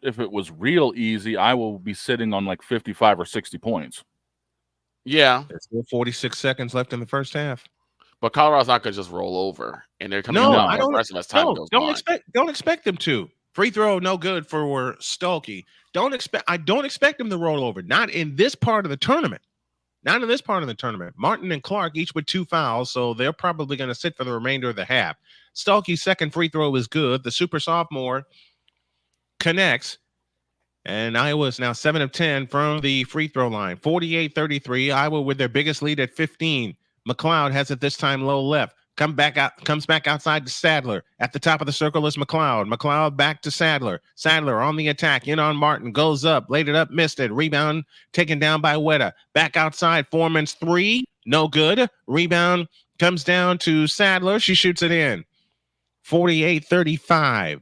S3: if it was real easy, I will be sitting on like 55 or 60 points.
S2: Yeah.
S1: There's still 46 seconds left in the first half.
S2: But Colorado's not going to just roll over, and they're coming
S1: No,
S2: down
S1: I don't.
S2: aggressive as time goes on.
S1: Don't expect them to. Free throw, no good for Stokey. I don't expect them to roll over. Not in this part of the tournament. Not in this part of the tournament. Martin and Clark each with 2 fouls, so they're probably going to sit for the remainder of the half. Stokey's second free throw is good. The super sophomore connects, and Iowa is now 7 of 10 from the free throw line. 48-33. Iowa with their biggest lead at 15. McLeod has it this time low left. Comes back outside to Sadler. At the top of the circle is McLeod. McLeod back to Sadler. Sadler on the attack. In on Martin. Goes up. Laid it up. Missed it. Rebound taken down by Weta. Back outside. Foreman's 3. No good. Rebound comes down to Sadler. She shoots it in. 48-35.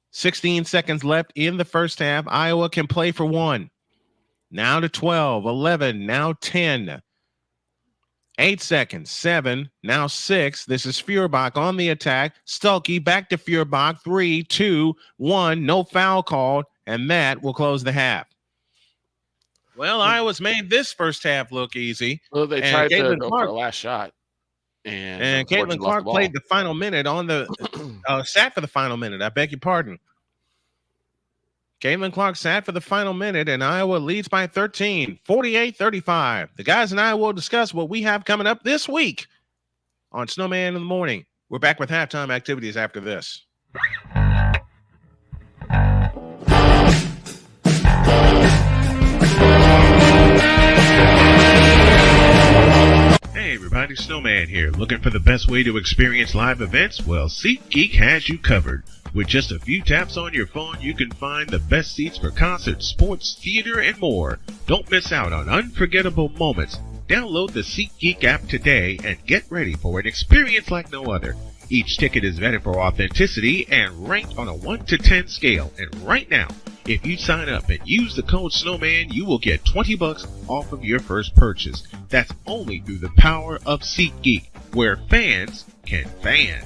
S1: 16 seconds left in the first half. Iowa can play for 1. Now to 12. 11. Now 10. 8 seconds, 7, now 6. This is Feuerbach on the attack. Stokey back to Feuerbach. 3, 2, 1. No foul called, and that will close the half. Well, Iowa's made this first half look easy.
S2: Well, they tried to go for a last shot. And
S1: Caitlin Clark played the final minute on the sat for the final minute. I beg your pardon. Caitlin Clark sat for the final minute, and Iowa leads by 13, 48-35. The guys and I will discuss what we have coming up this week on Snowman in the Morning. We're back with halftime activities after this. Hey everybody, Snowman here. Looking for the best way to experience live events? Well, SeatGeek has you covered. With just a few taps on your phone, you can find the best seats for concerts, sports, theater, and more. Don't miss out on unforgettable moments. Download the SeatGeek app today and get ready for an experience like no other. Each ticket is vetted for authenticity and ranked on a 1 to 10 scale. And right now, if you sign up and use the code Snowman, you will get $20 off of your first purchase. That's only through the power of SeatGeek, where fans can fan.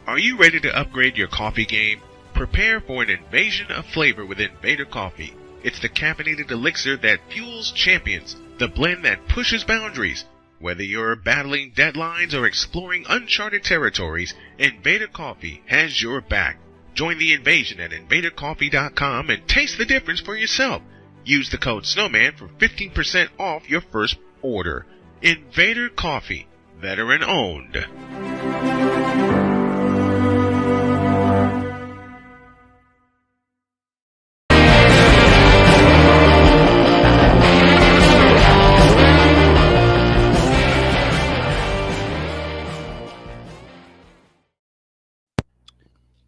S1: Are you ready to upgrade your coffee game? Prepare for an invasion of flavor with Invader Coffee. It's the caffeinated elixir that fuels champions, the blend that pushes boundaries. Whether you're battling deadlines or exploring uncharted territories, Invader Coffee has your back. Join the invasion at invadercoffee.com and taste the difference for yourself. Use the code Snowman for 15% off your first order. Invader Coffee, veteran owned.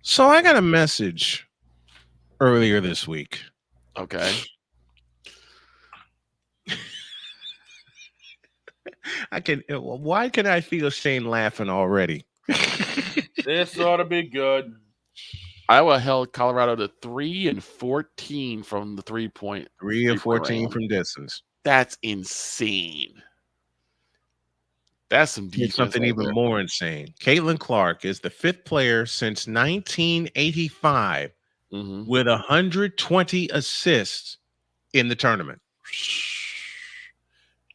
S1: So I got a message earlier this week.
S2: Okay.
S1: Why can I feel Shane laughing already?
S3: This ought to be good.
S2: Iowa held Colorado to 3 and 14 from the 3-point.
S1: 3 and 14 from distance.
S2: That's insane. That's some defense.
S1: Something even more insane. Caitlin Clark is the 5th player since 1985 with 120 assists in the tournament.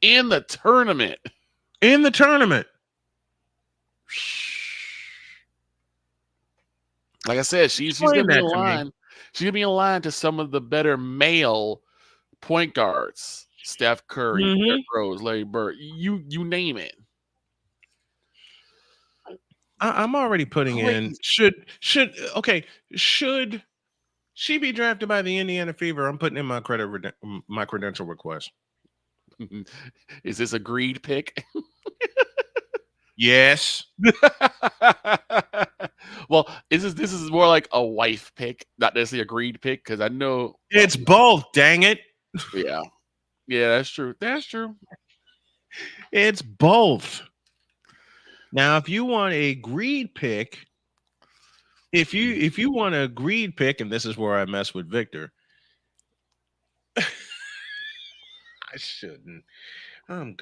S2: In the tournament.
S1: In the tournament.
S2: Like I said, she's gonna be in line. She's gonna be in line to some of the better male point guards: Steph Curry, Derrick Rose, Larry Bird. You name it.
S1: I'm already putting in. Should she be drafted by the Indiana Fever? I'm putting in my credential request.
S2: Is this a greed pick?
S1: Yes.
S2: Well, this is more like a wife pick, not necessarily a greed pick, because I know
S1: it's both. Dang it.
S2: Yeah, that's true. That's true.
S1: It's both. Now, if you want a greed pick, if you want a greed pick, and this is where I mess with Victor, I shouldn't. I'm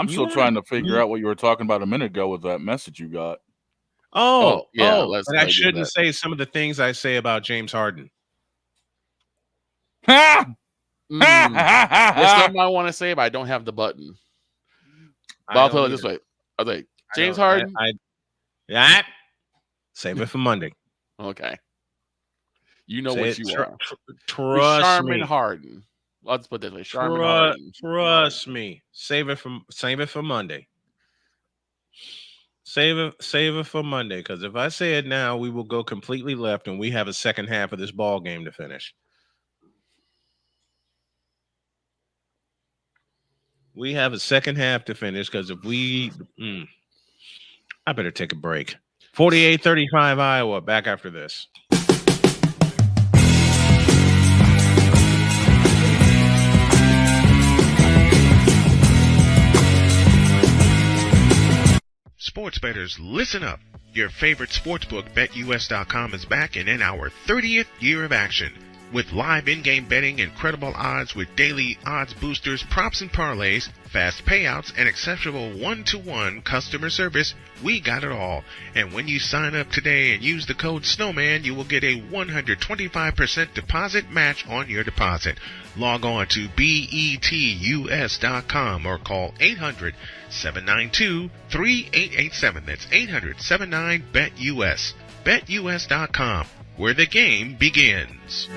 S3: still trying to figure out what you were talking about a minute ago with that message you got.
S1: But I shouldn't say some of the things I say about James Harden.
S2: There's something I want to say, but I don't have the button. But I'll tell it this way. I was like, James Harden.
S1: Save it for Monday.
S2: Okay. You know what you are.
S1: Trust
S2: Charmin
S1: me.
S2: Harden. Let's put it this way. Charmin Harden.
S1: Trust me. Save it for Monday. Save it for Monday, because if I say it now, we will go completely left, and we have a second half of this ball game to finish. We have a second half to finish, because if we, I better take a break. 48-35 Iowa. Back after this.
S4: Sports bettors, listen up. Your favorite sportsbook, BetUS.com, is back and in our 30th year of action. With live in-game betting, incredible odds with daily odds boosters, props and parlays, fast payouts, and exceptional one-to-one customer service, we got it all. And when you sign up today and use the code SNOWMAN, you will get a 125% deposit match on your deposit. Log on to BETUS.com or call 800-792-3887. That's 800-79-BET-US. BetUS.com, where the game begins.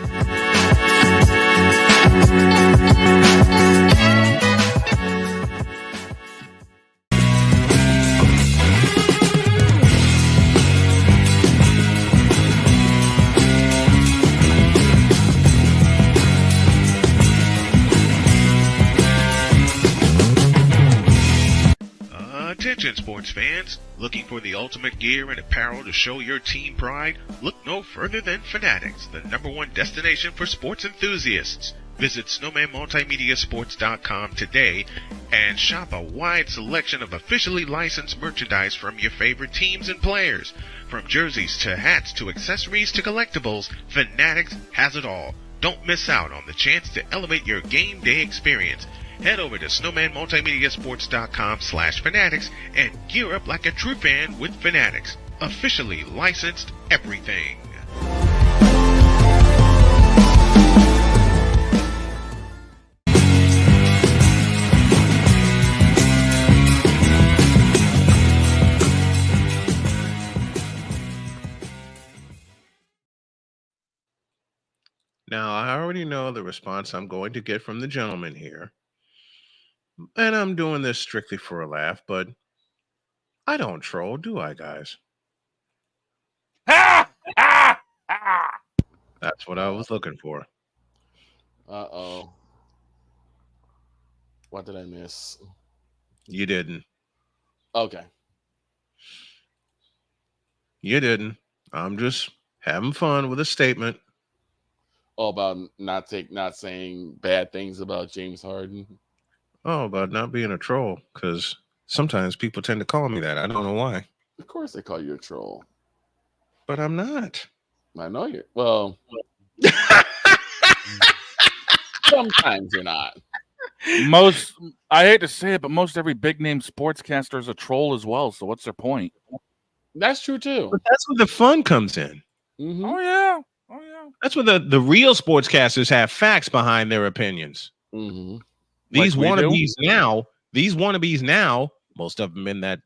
S4: Attention sports fans, looking for the ultimate gear and apparel to show your team pride? Look no further than Fanatics, the #1 destination for sports enthusiasts. Visit snowmanmultimediasports.com today and shop a wide selection of officially licensed merchandise from your favorite teams and players. From jerseys to hats to accessories to collectibles, Fanatics has it all. Don't miss out on the chance to elevate your game day experience. Head over to snowmanmultimediasports.com/fanatics and gear up like a true fan with Fanatics. Officially licensed everything.
S1: Now, I already know the response I'm going to get from the gentleman here. And I'm doing this strictly for a laugh, but I don't troll, do I, guys? That's what I was looking for.
S2: Uh-oh. What did I miss?
S1: You didn't.
S2: Okay.
S1: You didn't. I'm just having fun with a statement.
S2: Oh, about not saying bad things about James Harden.
S1: Oh, about not being a troll, because sometimes people tend to call me that. I don't know why.
S2: Of course they call you a troll.
S1: But I'm not.
S2: I know you're. Well, sometimes you're not.
S3: I hate to say it, but most every big-name sportscaster is a troll as well, so what's their point?
S2: That's true, too.
S1: But that's where the fun comes in.
S2: Mm-hmm.
S3: Oh, yeah.
S1: That's where the real sportscasters have facts behind their opinions.
S2: Mm-hmm.
S1: These wannabes now, most of them in that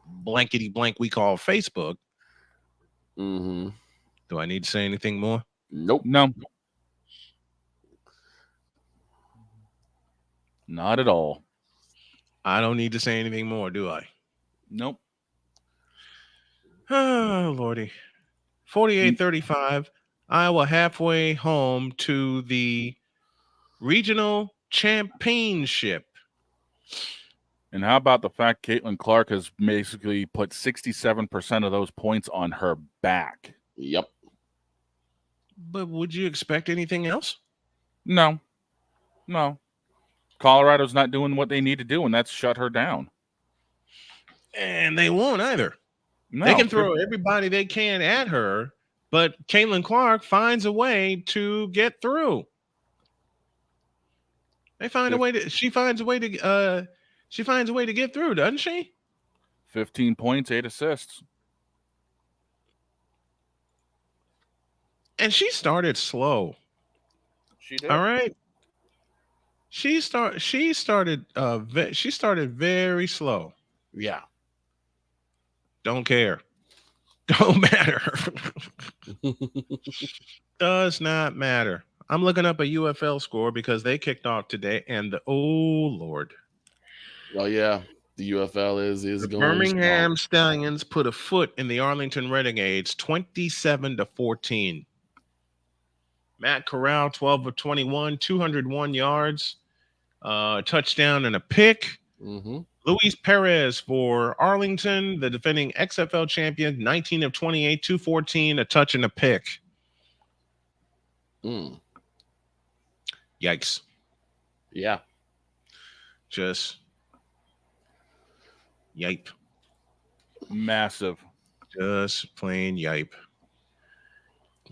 S1: blankety blank we call Facebook,
S2: Mm-hmm.
S1: Do I need to say anything more?
S2: Nope.
S3: No. Not at all.
S1: I don't need to say anything more, do I?
S3: Nope.
S1: Oh, Lordy. 48-35. Iowa halfway home to the regional championship.
S3: And how about the fact Caitlin Clark has basically put 67% of those points on her back?
S2: Yep.
S1: But would you expect anything else?
S3: No. Colorado's not doing what they need to do, and that's shut her down.
S1: And they won't either.
S3: No.
S1: They can throw everybody they can at her, but Caitlin Clark finds a way to get through. She finds a way to get through, doesn't she?
S3: 15 points, 8 assists.
S1: And she started slow.
S3: She did.
S1: All right. She started very slow.
S2: Yeah.
S1: Don't care. Don't matter. Does not matter. I'm looking up a UFL score because they kicked off today, and oh Lord.
S2: Oh yeah. The UFL is
S1: The
S2: going
S1: Birmingham
S2: strong.
S1: Stallions put a foot in the Arlington Renegades 27-14. Matt Corral, 12 of 21, 201 yards, touchdown and a pick.
S2: Mm-hmm.
S1: Luis Perez for Arlington, the defending XFL champion, 19 of 28, 214, a touch and a pick. Yikes.
S2: Yeah.
S1: Just yipe.
S3: Massive.
S1: Just plain yipe.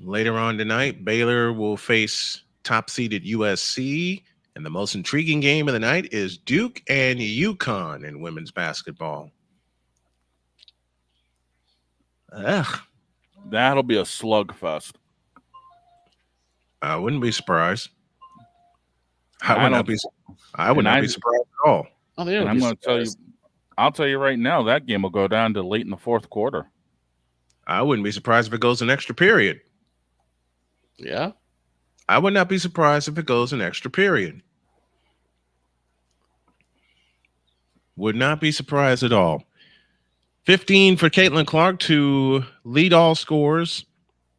S1: Later on tonight, Baylor will face top-seeded USC, and the most intriguing game of the night is Duke and UConn in women's basketball. Ugh.
S3: That'll be a slugfest.
S1: I wouldn't be surprised. I would not be surprised at all.
S2: Oh,
S3: And I'm going to tell you, I'll tell you right now, that game will go down to late in the fourth quarter.
S1: I wouldn't be surprised if it goes an extra period.
S2: Yeah.
S1: I would not be surprised if it goes an extra period. Would not be surprised at all. 15 for Caitlin Clark to lead all scores.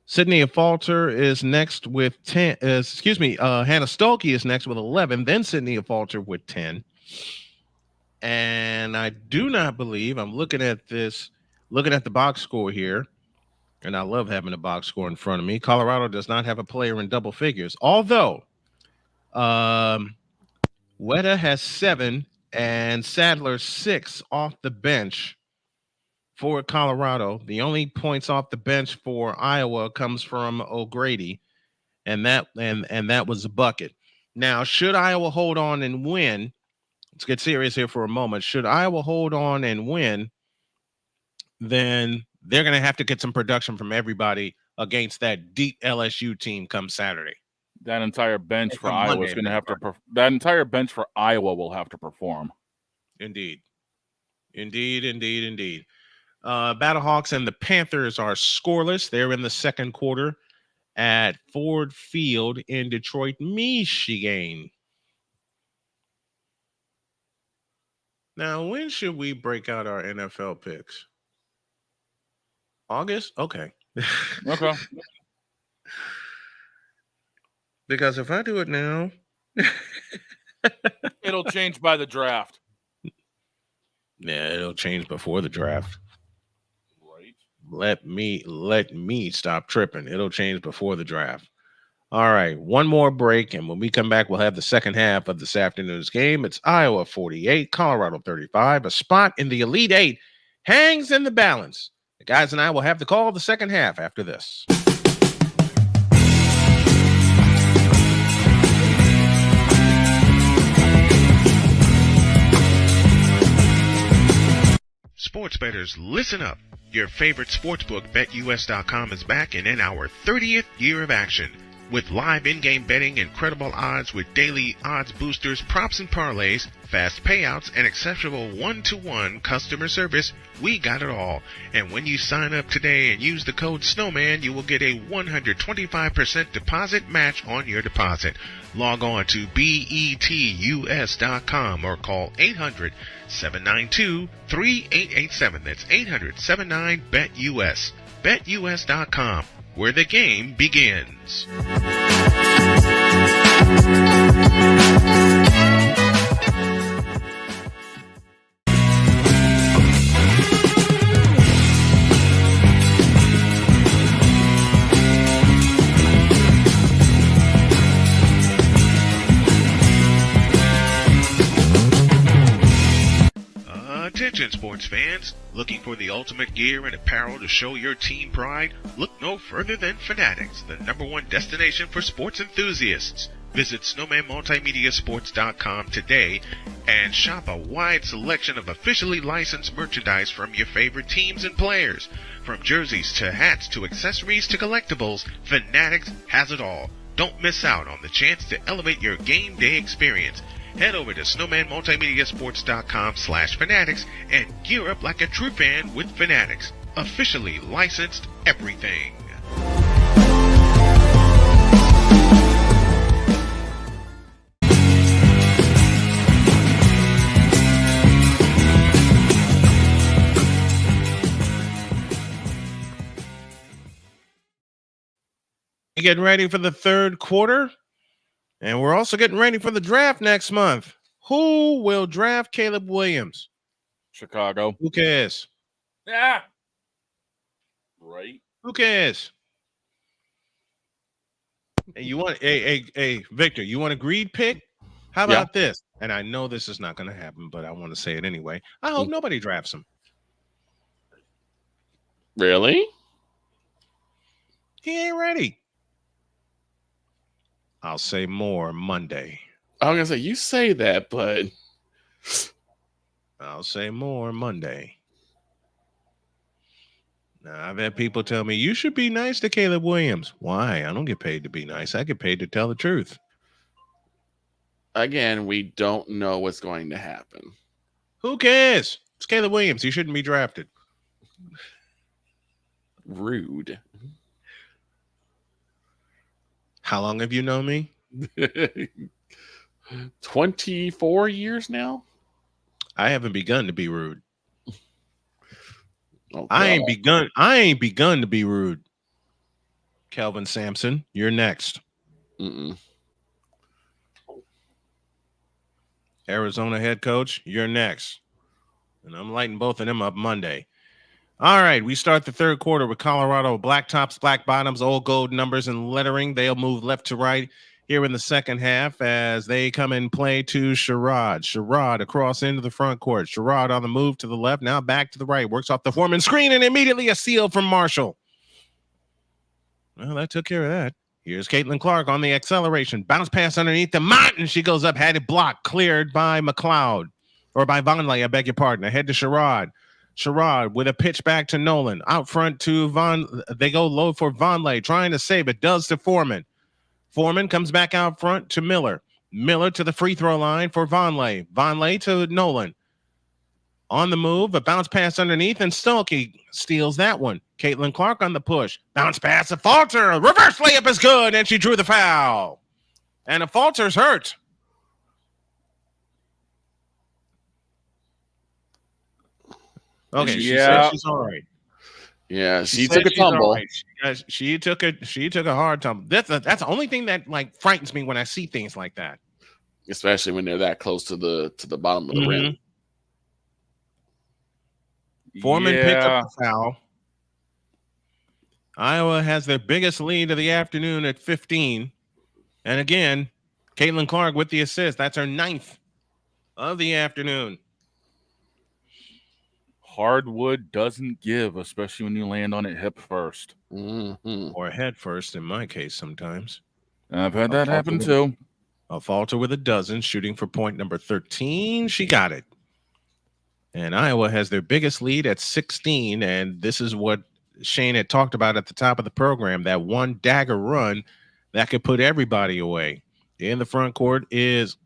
S1: Sydney Falter is next with 10. Hannah Stolke is next with 11. Then Sydney Falter with 10. And I do not believe, I'm looking at the box score here. And I love having a box score in front of me. Colorado does not have a player in double figures. Although Weta has 7 and Sadler 6 off the bench for Colorado. The only points off the bench for Iowa comes from O'Grady. And that was a bucket. Now, should Iowa hold on and win? Let's get serious here for a moment. Should Iowa hold on and win, then they're going to have to get some production from everybody against that deep LSU team come Saturday.
S3: That entire bench for Iowa is going to have to. That entire bench for Iowa will have to perform.
S1: Indeed. Battlehawks and the Panthers are scoreless. They're in the second quarter at Ford Field in Detroit, Michigan. Now, when should we break out our NFL picks? August? Okay.
S3: Okay.
S1: Because if I do it now,
S3: It'll change by the draft.
S1: yeah, it'll change before the draft.
S3: Right.
S1: Let me stop tripping. It'll change before the draft. All right, one more break, and when we come back, we'll have the second half of this afternoon's game. It's Iowa 48, Colorado 35. A spot in the Elite Eight hangs in the balance. The guys and I will have the call of the second half after this.
S4: Sports bettors, listen up. Your favorite sportsbook, BetUS.com, is back and in our 30th year of action. With live in-game betting, incredible odds with daily odds boosters, props and parlays, fast payouts, and exceptional one-to-one customer service, we got it all. And when you sign up today and use the code Snowman, you will get a 125% deposit match on your deposit. Log on to betus.com or call 800-792-3887. That's 800-79-BET-US. BetUS.com, where the game begins. Attention sports fans, looking for the ultimate gear and apparel to show your team pride? Look no further than Fanatics, the #1 destination for sports enthusiasts. Visit snowmanmultimediasports.com today and shop a wide selection of officially licensed merchandise from your favorite teams and players. From jerseys to hats to accessories to collectibles, Fanatics has it all. Don't miss out on the chance to elevate your game day experience. Head over to snowmanmultimediasports.com/fanatics and gear up like a true fan with Fanatics. Officially licensed everything.
S1: Getting ready for the third quarter. And we're also getting ready for the draft next month. Who will draft Caleb Williams?
S3: Chicago.
S1: Who cares?
S3: Yeah. Right.
S1: Who cares? Hey, you want Victor, you want a greed pick? How about this? And I know this is not going to happen, but I want to say it anyway. I hope nobody drafts him.
S2: Really?
S1: He ain't ready. I'll say more Monday.
S2: I was going to say, you say that, but
S1: I'll say more Monday. Now, I've had people tell me, you should be nice to Caleb Williams. Why? I don't get paid to be nice. I get paid to tell the truth.
S2: Again, we don't know what's going to happen.
S1: Who cares? It's Caleb Williams. He shouldn't be drafted.
S2: Rude.
S1: How long have you known me?
S2: 24 years now?
S1: I haven't begun to be rude.
S2: Oh,
S1: I ain't begun to be rude. Kelvin Sampson, you're next. Arizona head coach, you're next. And I'm lighting both of them up Monday. All right, we start the third quarter with Colorado black tops, black bottoms, old gold numbers and lettering. They'll move left to right here in the second half as they come and play to Sherrod. Sherrod across into the front court. Sherrod on the move to the left, now back to the right. Works off the Foreman screen and immediately a steal from Marshall. Well, that took care of that. Here's Caitlin Clark on the acceleration. Bounce pass underneath the mountain. She goes up, had it blocked, cleared by McLeod. Or by Vonleh, I beg your pardon. Ahead to Sherrod. Sherrod with a pitch back to Nolan. Out front to they go low for Vonleh, trying to save it. Does to Foreman. Foreman comes back out front to Miller. Miller to the free throw line for Vonleh. Vonleh to Nolan. On the move, a bounce pass underneath, and Stolke steals that one. Caitlin Clark on the push. Bounce pass, a falter. Reverse layup is good, and she drew the foul. And a falter's hurt. Okay, she said she's all right.
S2: Yeah, she took a tumble.
S1: Right. She took a hard tumble. That's the only thing that like frightens me when I see things like that.
S2: Especially when they're that close to the bottom of the rim.
S1: Foreman picked up the foul. Iowa has their biggest lead of the afternoon at 15. And again, Caitlin Clark with the assist. That's her 9th of the afternoon.
S3: Hardwood doesn't give, especially when you land on it hip first.
S1: Or head first, in my case, sometimes.
S3: I've had that happen too.
S1: A falter with a dozen, shooting for point number 13. She got it. And Iowa has their biggest lead at 16. And this is what Shane had talked about at the top of the program, that one dagger run that could put everybody away. In the front court is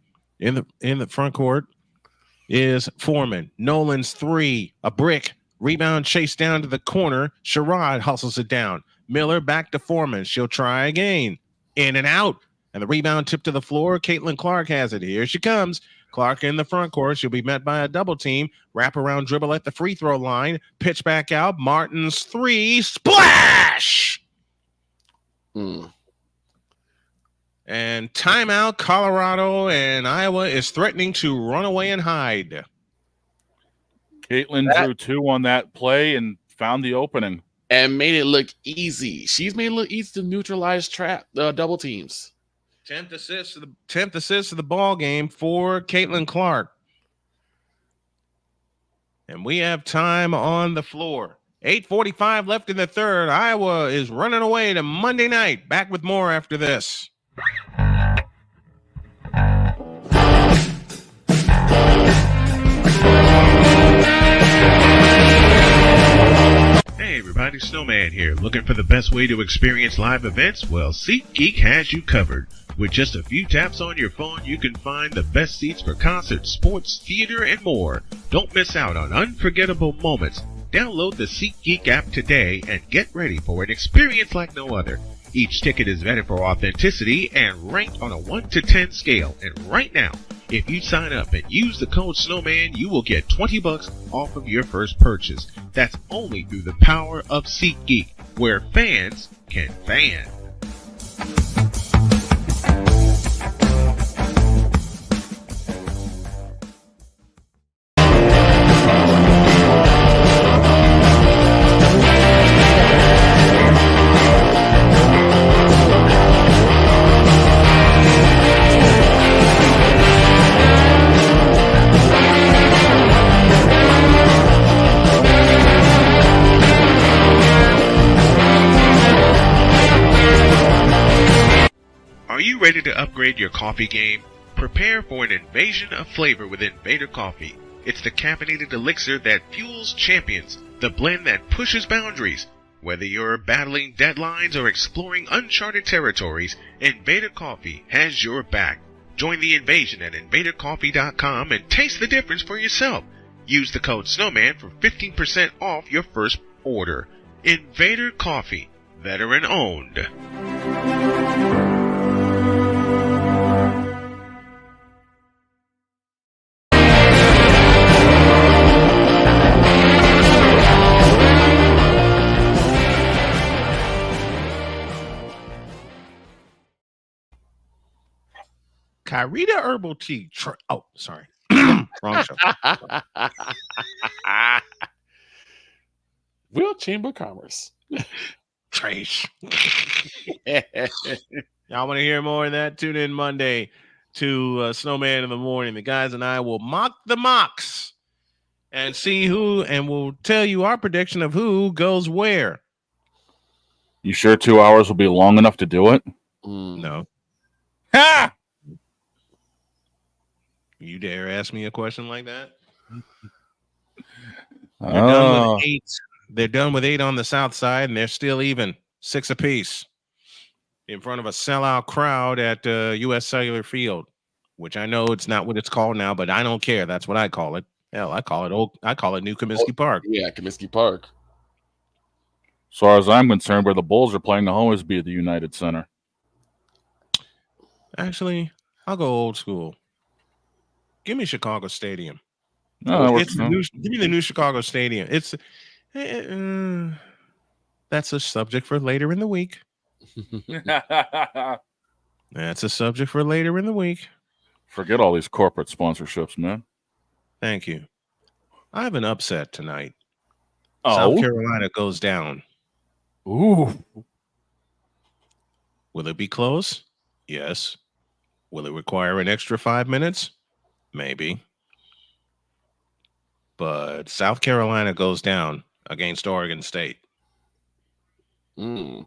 S1: Foreman. Nolan's three, a brick. Rebound chased down to the corner. Sherrod hustles it down. Miller back to Foreman. She'll try again. In and out. And the rebound tipped to the floor. Caitlin Clark has it. Here she comes. Clark in the front court. She'll be met by a double team. Wraparound dribble at the free throw line. Pitch back out. Martin's three. Splash! And timeout. Colorado and Iowa is threatening to run away and hide.
S3: Caitlin drew 2 on that play and found the opening.
S2: And made it look easy. She's made it look easy to neutralize double teams.
S1: 10th assist of the ball game for Caitlin Clark. And we have time on the floor. 8:45 left in the third. Iowa is running away to Monday night. Back with more after this.
S4: Hey everybody, Snowman here. Looking for the best way to experience live events? Well, SeatGeek has you covered. With just a few taps on your phone, you can find the best seats for concerts, sports, theater, and more. Don't miss out on unforgettable moments. Download the SeatGeek app today and get ready for an experience like no other. Each ticket is vetted for authenticity and ranked on a 1 to 10 scale. And right now, if you sign up and use the code Snowman, you will get $20 off of your first purchase. That's only through the power of SeatGeek, where fans can fan. Are you ready to upgrade your coffee game? Prepare for an invasion of flavor with Invader Coffee. It's the caffeinated elixir that fuels champions, the blend that pushes boundaries. Whether you're battling deadlines or exploring uncharted territories, Invader Coffee has your back. Join the invasion at invadercoffee.com and taste the difference for yourself. Use the code Snowman for 15% off your first order. Invader Coffee, veteran owned.
S1: Kyrita Herbal Tea. Sorry. Wrong show.
S2: Will Chamber of Commerce.
S1: Trace. Y'all want to hear more of that? Tune in Monday to Snowman in the Morning. The guys and I will mock the mocks and see who, and we'll tell you our prediction of who goes where.
S3: You sure 2 hours will be long enough to do it?
S1: No.
S3: Ha!
S1: You dare ask me a question like that? They're done with 8 on the south side, and they're still even 6 apiece in front of a sellout crowd at U.S. Cellular Field, which I know it's not what it's called now, but I don't care. That's what I call it. Hell, I call it New Comiskey Park.
S2: Yeah, Comiskey Park.
S3: As far as I'm concerned, where the Bulls are playing, they'll always be at the United Center.
S1: Actually, I'll go old school. Give me Chicago Stadium.
S3: No,
S1: give me the new Chicago Stadium. It's that's a subject for later in the week. That's a subject for later in the week.
S3: Forget all these corporate sponsorships, man.
S1: Thank you. I have an upset tonight.
S3: Oh.
S1: South Carolina goes down.
S3: Ooh.
S1: Will it be close? Yes. Will it require an extra 5 minutes? Maybe. But South Carolina goes down against Oregon State. You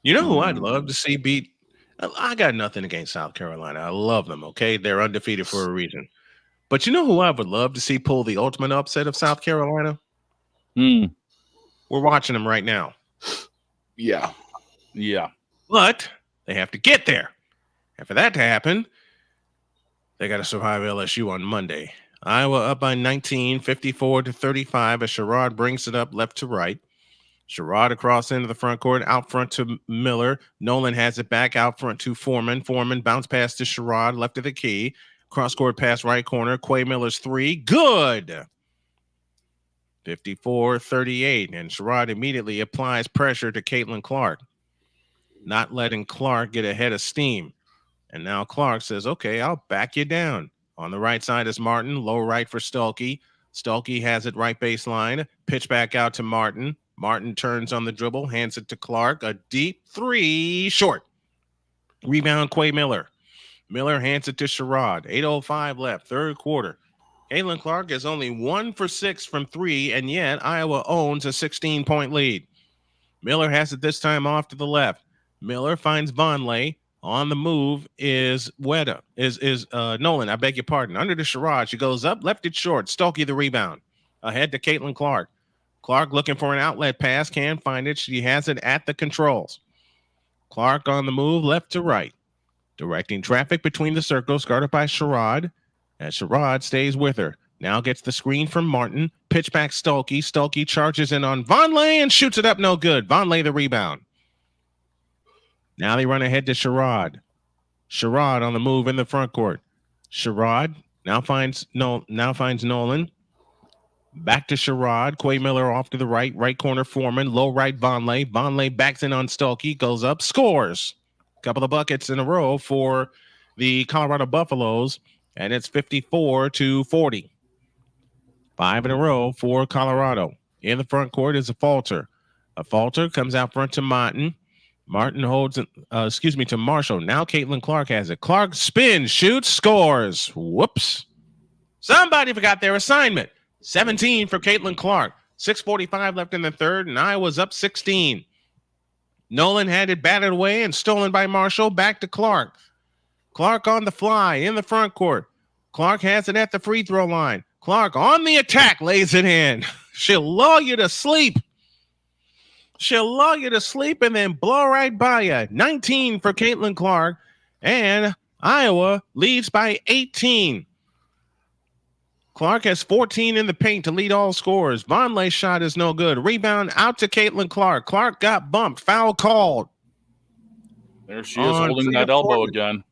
S1: know who I'd love to see beat? I got nothing against South Carolina. I love them, okay? They're undefeated for a reason. But you know who I would love to see pull the ultimate upset of South Carolina? We're watching them right now.
S2: Yeah.
S3: Yeah.
S1: But They have to get there. And for that to happen, they got to survive LSU on Monday. Iowa up by 19, 54-35 as Sherrod brings it up left to right. Sherrod across into the front court, out front to Miller. Nolan has it back out front to Foreman. Foreman bounce pass to Sherrod, left of the key. Cross court pass right corner. Quay Miller's three. Good. 54-38. And Sherrod immediately applies pressure to Caitlin Clark, not letting Clark get ahead of steam. And now Clark says, okay, I'll back you down. On the right side is Martin. Low right for Stuelke. Stuelke has it right baseline. Pitch back out to Martin. Martin turns on the dribble, hands it to Clark. A deep three, short. Rebound, Quay Miller. Miller hands it to Sherrod. 8:05 left, third quarter. Caitlin Clark is only 1 for 6 from three, and yet Iowa owns a 16-point lead. Miller has it this time off to the left. Miller finds Vonleh. On the move is Nolan. I beg your pardon. Under the Sherrod, she goes up, left it short. Stuelke the rebound. Ahead to Caitlin Clark. Clark looking for an outlet pass, can't find it. She has it at the controls. Clark on the move, left to right. Directing traffic between the circles, guarded by Sherrod. And Sherrod stays with her. Now gets the screen from Martin. Pitch back Stuelke. Stuelke charges in on Vonleh and shoots it up, no good. Vonleh the rebound. Now they run ahead to Sherrod. Sherrod on the move in the front court. Sherrod now finds Nolan. Back to Sherrod. Quay Miller off to the right. Right corner Foreman. Low right Vonleh. Vonleh backs in on Stuelke. Goes up. Scores. A couple of buckets in a row for the Colorado Buffaloes. And it's 54-40. 5 in a row for Colorado. In the front court is a falter. A falter comes out front to Martin. Martin holds to Marshall. Now Caitlin Clark has it. Clark spins, shoots, scores. Whoops. Somebody forgot their assignment. 17 for Caitlin Clark. 6:45 left in the third, and Iowa's up 16. Nolan had it batted away and stolen by Marshall. Back to Clark. Clark on the fly in the front court. Clark has it at the free throw line. Clark on the attack, lays it in. She'll lull you to sleep. She'll lull you to sleep and then blow right by you. 19 for Caitlin Clark, and Iowa leads by 18. Clark has 14 in the paint to lead all scorers. Vonleh's shot is no good. Rebound out to Caitlin Clark. Clark got bumped. Foul called.
S3: There she is holding that elbow again.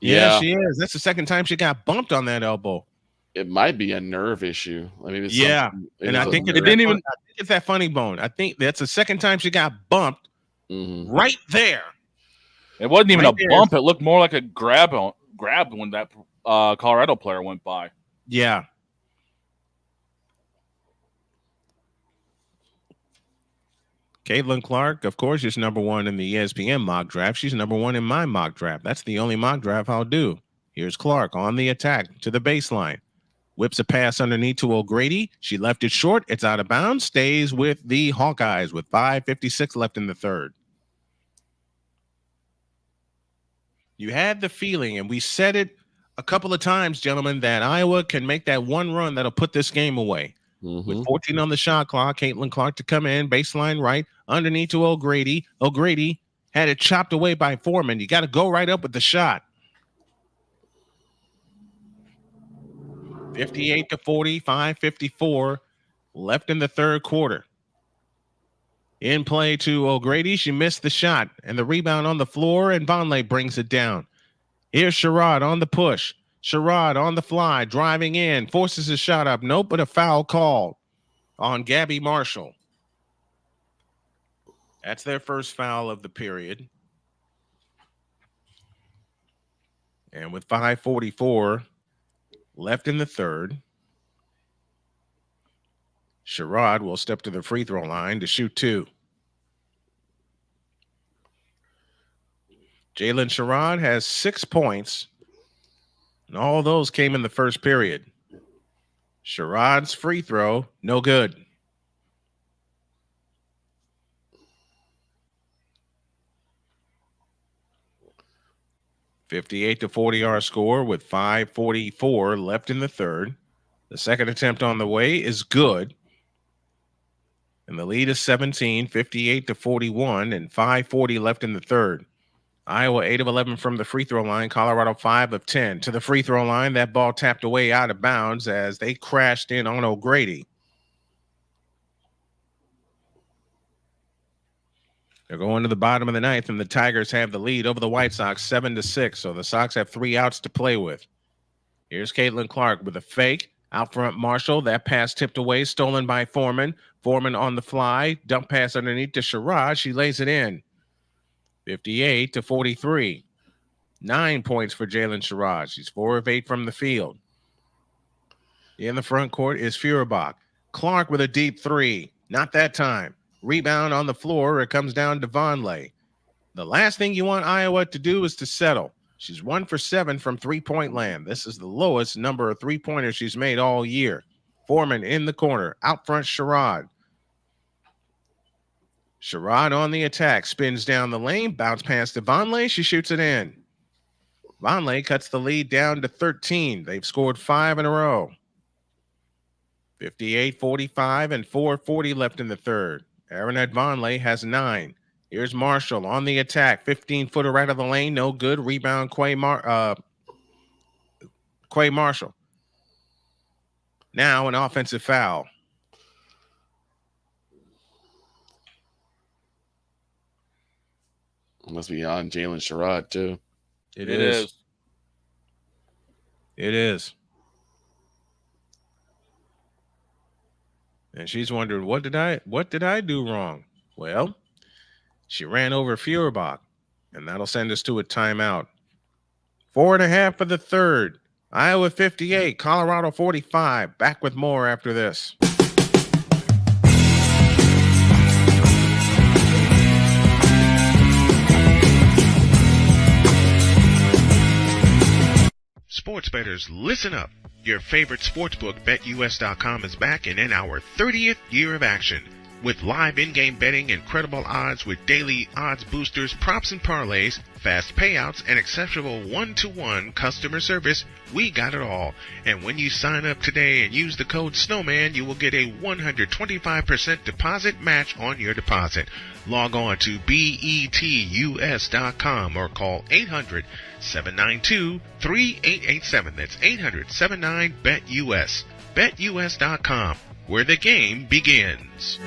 S1: Yeah, she is. That's the second time she got bumped on that elbow.
S2: It might be a nerve issue. I mean,
S1: and I think it's that funny bone. I think that's the second time she got bumped right there.
S3: It wasn't even right a bump. It looked more like a grab when that Colorado player went by.
S1: Yeah. Caitlin Clark, of course, is number 1 in the ESPN mock draft. She's number 1 in my mock draft. That's the only mock draft I'll do. Here's Clark on the attack to the baseline. Whips a pass underneath to O'Grady. She left it short. It's out of bounds. Stays with the Hawkeyes with 5:56 left in the third. You had the feeling, and we said it a couple of times, gentlemen, that Iowa can make that one run that'll put this game away. With 14 on the shot clock, Caitlin Clark to come in, baseline right, underneath to O'Grady. O'Grady had it chopped away by Foreman. You got to go right up with the shot. 58-40, 5:54 left in the third quarter. In play to O'Grady. She missed the shot and the rebound on the floor, and Vonleh brings it down. Here's Sherrod on the push. Sherrod on the fly, driving in, forces his shot up. Nope, but a foul called on Gabby Marshall. That's their first foul of the period. And with 5:44 left in the third, Sherrod will step to the free throw line to shoot 2. Jalen Sherrod has 6 points, and all those came in the first period. Sherrod's free throw, no good. $58-40 our score with 5:44 left in the third. The second attempt on the way is good. And the lead is 17, 58-41, and 5:40 left in the third. Iowa 8 of 11 from the free throw line. Colorado 5 of 10 to the free throw line. That ball tapped away out of bounds as they crashed in on O'Grady. They're going to the bottom of the ninth, and the Tigers have the lead over the White Sox 7-6. So the Sox have 3 outs to play with. Here's Caitlin Clark with a fake. Out front, Marshall. That pass tipped away, stolen by Foreman. Foreman on the fly. Dump pass underneath to Sherrod. She lays it in. 58-43. 9 points for Jalen Sherrod. She's 4 of 8 from the field. In the front court is Feuerbach. Clark with a deep 3. Not that time. Rebound on the floor. It comes down to Vonleh. The last thing you want Iowa to do is to settle. She's 1 for 7 from three-point land. This is the lowest number of three-pointers she's made all year. Foreman in the corner. Out front, Sherrod. Sherrod on the attack. Spins down the lane. Bounce pass to Vonleh. She shoots it in. Vonleh cuts the lead down to 13. They've scored 5 in a row. 58-45 and 4:40 left in the third. Aaronette Vonleh has 9. Here's Marshall on the attack. 15-footer right of the lane. No good. Rebound, Quay Marshall. Now an offensive foul.
S2: Must be on Jalen Sherrod, too.
S1: It is. And she's wondering, what did I do wrong? Well, she ran over Feuerbach, and that'll send us to a timeout. 4.5 for the third. Iowa 58, Colorado 45. Back with more after this.
S4: Sports bettors, listen up. Your favorite sportsbook, BetUS.com, is back and in our 30th year of action. With live in-game betting, incredible odds with daily odds boosters, props and parlays, fast payouts, and exceptional one-to-one customer service, we got it all. And when you sign up today and use the code Snowman, you will get a 125% deposit match on your deposit. Log on to betus.com or call 800-792-3887. That's 800-79-BET-US. BetUS.com, where the game begins.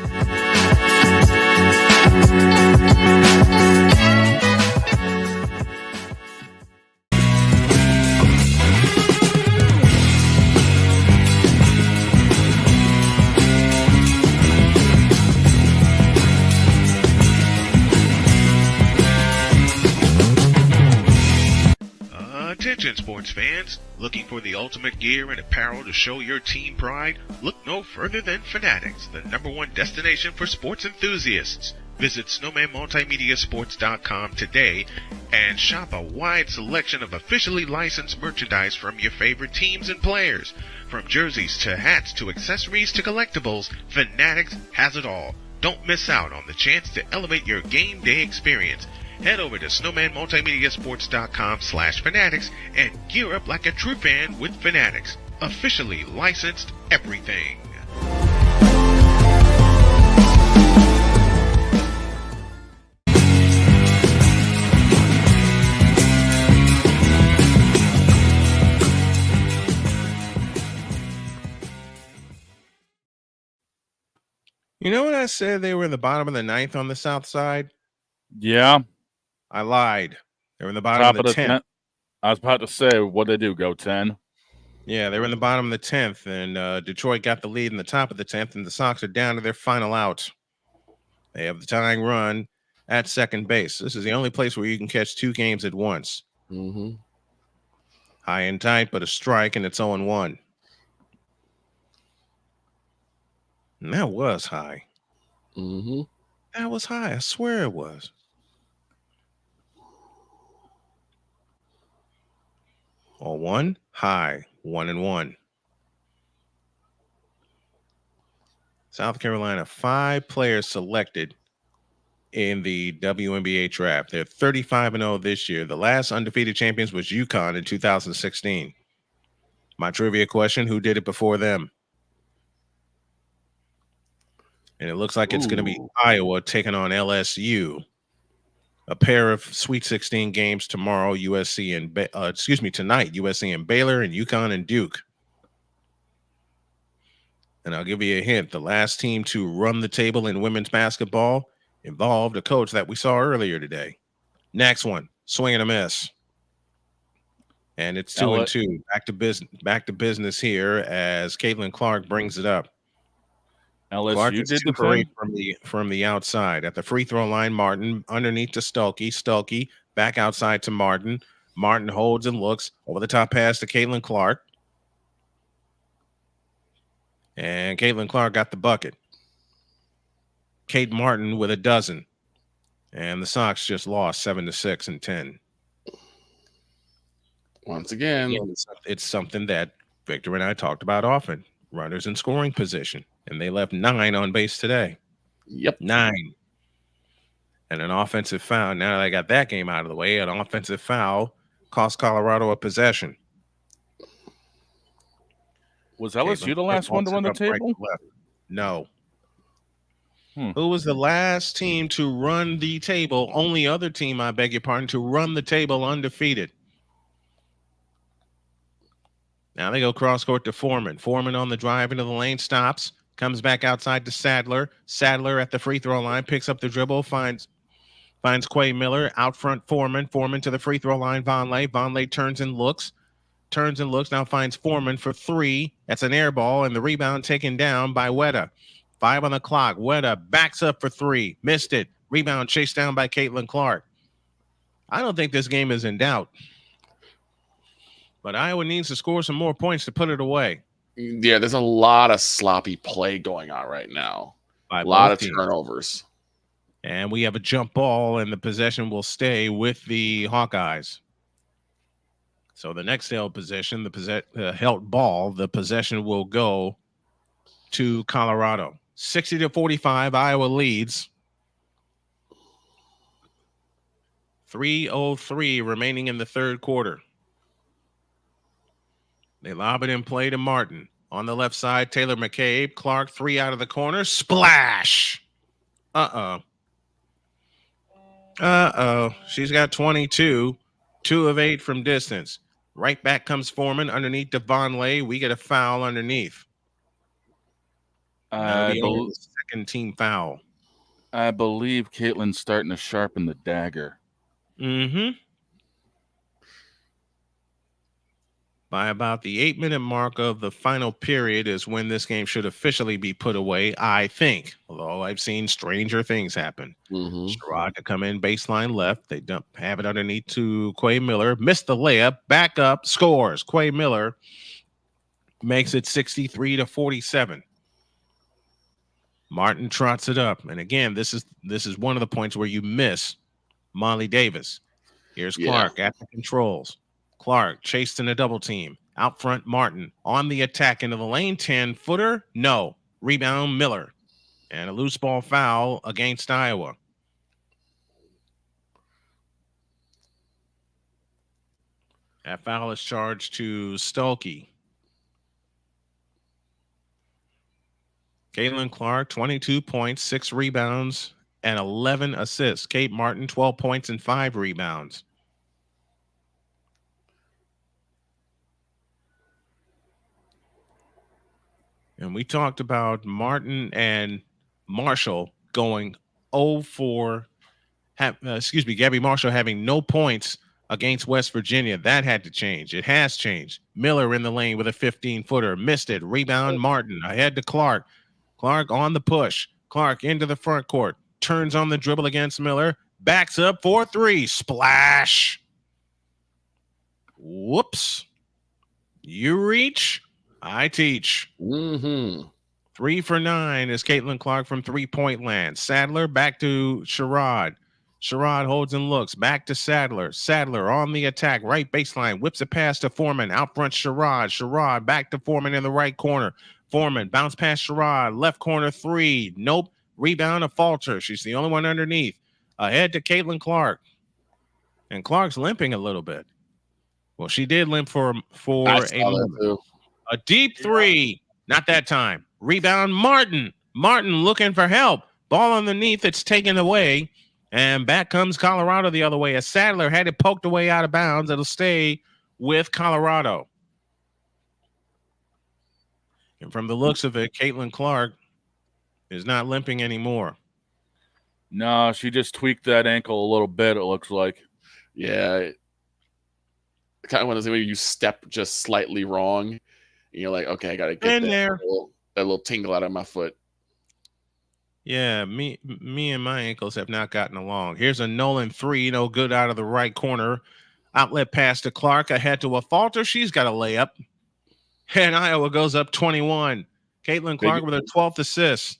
S4: Attention sports fans, looking for the ultimate gear and apparel to show your team pride? Look no further than Fanatics, the #1 destination for sports enthusiasts. Visit snowmanmultimediasports.com today and shop a wide selection of officially licensed merchandise from your favorite teams and players. From jerseys to hats to accessories to collectibles, Fanatics has it all. Don't miss out on the chance to elevate your game day experience. Head over to snowmanmultimediasports.com/fanatics and gear up like a true fan with Fanatics. Officially licensed everything.
S1: You know what I said? They were in the bottom of the ninth on the south side?
S3: Yeah.
S1: I lied. They were in the bottom of the 10th.
S3: I was about to say, what did they do? Go 10?
S1: Yeah, they were in the bottom of the 10th, and Detroit got the lead in the top of the 10th, and the Sox are down to their final out. They have the tying run at second base. This is the only place where you can catch 2 games at once.
S2: Mm-hmm.
S1: High and tight, but a strike, and it's 0-1. And that was high.
S2: Mm-hmm.
S1: That was high. I swear it was. All 1 high, 1-1. South Carolina, 5 players selected in the WNBA draft. They're 35-0 this year. The last undefeated champions was UConn in 2016. My trivia question: who did it before them? And it looks like it's going to be Iowa taking on LSU. a pair of Sweet 16 games tomorrow. Tonight, USC and Baylor, and UConn and Duke. And I'll give you a hint. The last team to run the table in women's basketball involved a coach that we saw earlier today. Next one, swing and a miss. And it's 2-2. Back to business here as Caitlin Clark brings it up.
S3: LSU did the thing
S1: from the outside at the free throw line. Martin underneath to Stuelke. Stuelke back outside to Martin. Martin holds and looks over the top pass to Caitlin Clark. And Caitlin Clark got the bucket. Kate Martin with a dozen. And the Sox just lost 7-6 and 10.
S2: Once again,
S1: it's something that Victor and I talked about often. Runners in scoring position. And they left 9 on base today.
S2: Yep.
S1: 9. And an offensive foul. Now that I got that game out of the way, an offensive foul cost Colorado a possession.
S3: Was LSU the last one to run the table?
S1: Right, no. Who was the last team to run the table? Only other team, I beg your pardon, to run the table undefeated. Now they go cross court to Foreman. Foreman on the drive into the lane, stops, comes back outside to Sadler. Sadler at the free throw line, picks up the dribble, finds Quay Miller out front. Foreman to the free throw line. Vonleh turns and looks, now finds Foreman for 3. That's an air ball, and the rebound taken down by Weta. 5 on the clock. Weta backs up for 3, missed it. Rebound chased down by Caitlin Clark. I don't think this game is in doubt, but Iowa needs to score some more points to put it away.
S2: Yeah, there's a lot of sloppy play going on right now. A lot of turnovers.
S1: And we have a jump ball, and the possession will stay with the Hawkeyes. So the next held possession, held ball, the possession will go to Colorado. 60-45, Iowa leads. 3:03 remaining in the third quarter. They lob it in play to Martin. On the left side, Taylor McCabe. Clark, 3 out of the corner. Splash! She's got 22. 2 of 8 from distance. Right back comes Foreman underneath to Vonleh. We get a foul underneath. The second team foul.
S3: I believe Caitlin's starting to sharpen the dagger.
S1: Mm-hmm. By about the 8-minute mark of the final period is when this game should officially be put away, I think. Although I've seen stranger things happen. Sherrod to come in baseline left. They have it underneath to Quay Miller. Missed the layup. Back up. Scores. Quay Miller makes it 63-47. Martin trots it up. And again, this is one of the points where you miss Molly Davis. Here's Clark at the controls. Clark chased in a double team. Out front, Martin on the attack into the lane. 10-footer. No. Rebound, Miller. And a loose ball foul against Iowa. That foul is charged to Stuelke. Caitlin Clark, 22 points, 6 rebounds, and 11 assists. Kate Martin, 12 points and 5 rebounds. And we talked about Martin and Marshall going 0-4. Gabby Marshall having no points against West Virginia. That had to change. It has changed. Miller in the lane with a 15-footer. Missed it. Rebound, Martin. Ahead to Clark. Clark on the push. Clark into the front court. Turns on the dribble against Miller. Backs up for 3. Splash. Whoops. You reach. I teach. 3 for 9 is Caitlin Clark from 3-point land. Sadler back to Sherrod. Sherrod holds and looks. Back to Sadler. Sadler on the attack. Right baseline. Whips it past to Foreman. Out front Sherrod. Sherrod back to Foreman in the right corner. Foreman bounce past Sherrod. Left corner 3. Nope. Rebound to Falter. She's the only one underneath. Ahead to Caitlin Clark. And Clark's limping a little bit. Well, she did limp for a moment. A deep 3. Not that time. Rebound, Martin. Martin looking for help. Ball underneath. It's taken away. And back comes Colorado the other way. As Sadler had it poked away out of bounds. It'll stay with Colorado. And from the looks of it, Caitlin Clark is not limping anymore.
S3: No, she just tweaked that ankle a little bit, it looks like.
S2: Yeah. I kind of want to say maybe you step just slightly wrong. And you're like, okay, I got to get that little tingle out of my foot.
S1: Yeah, me and my ankles have not gotten along. Here's a Nolan 3, no good out of the right corner. Outlet pass to Clark, ahead to a falter. She's got a layup. And Iowa goes up 21. Caitlin Clark with her 12th assist.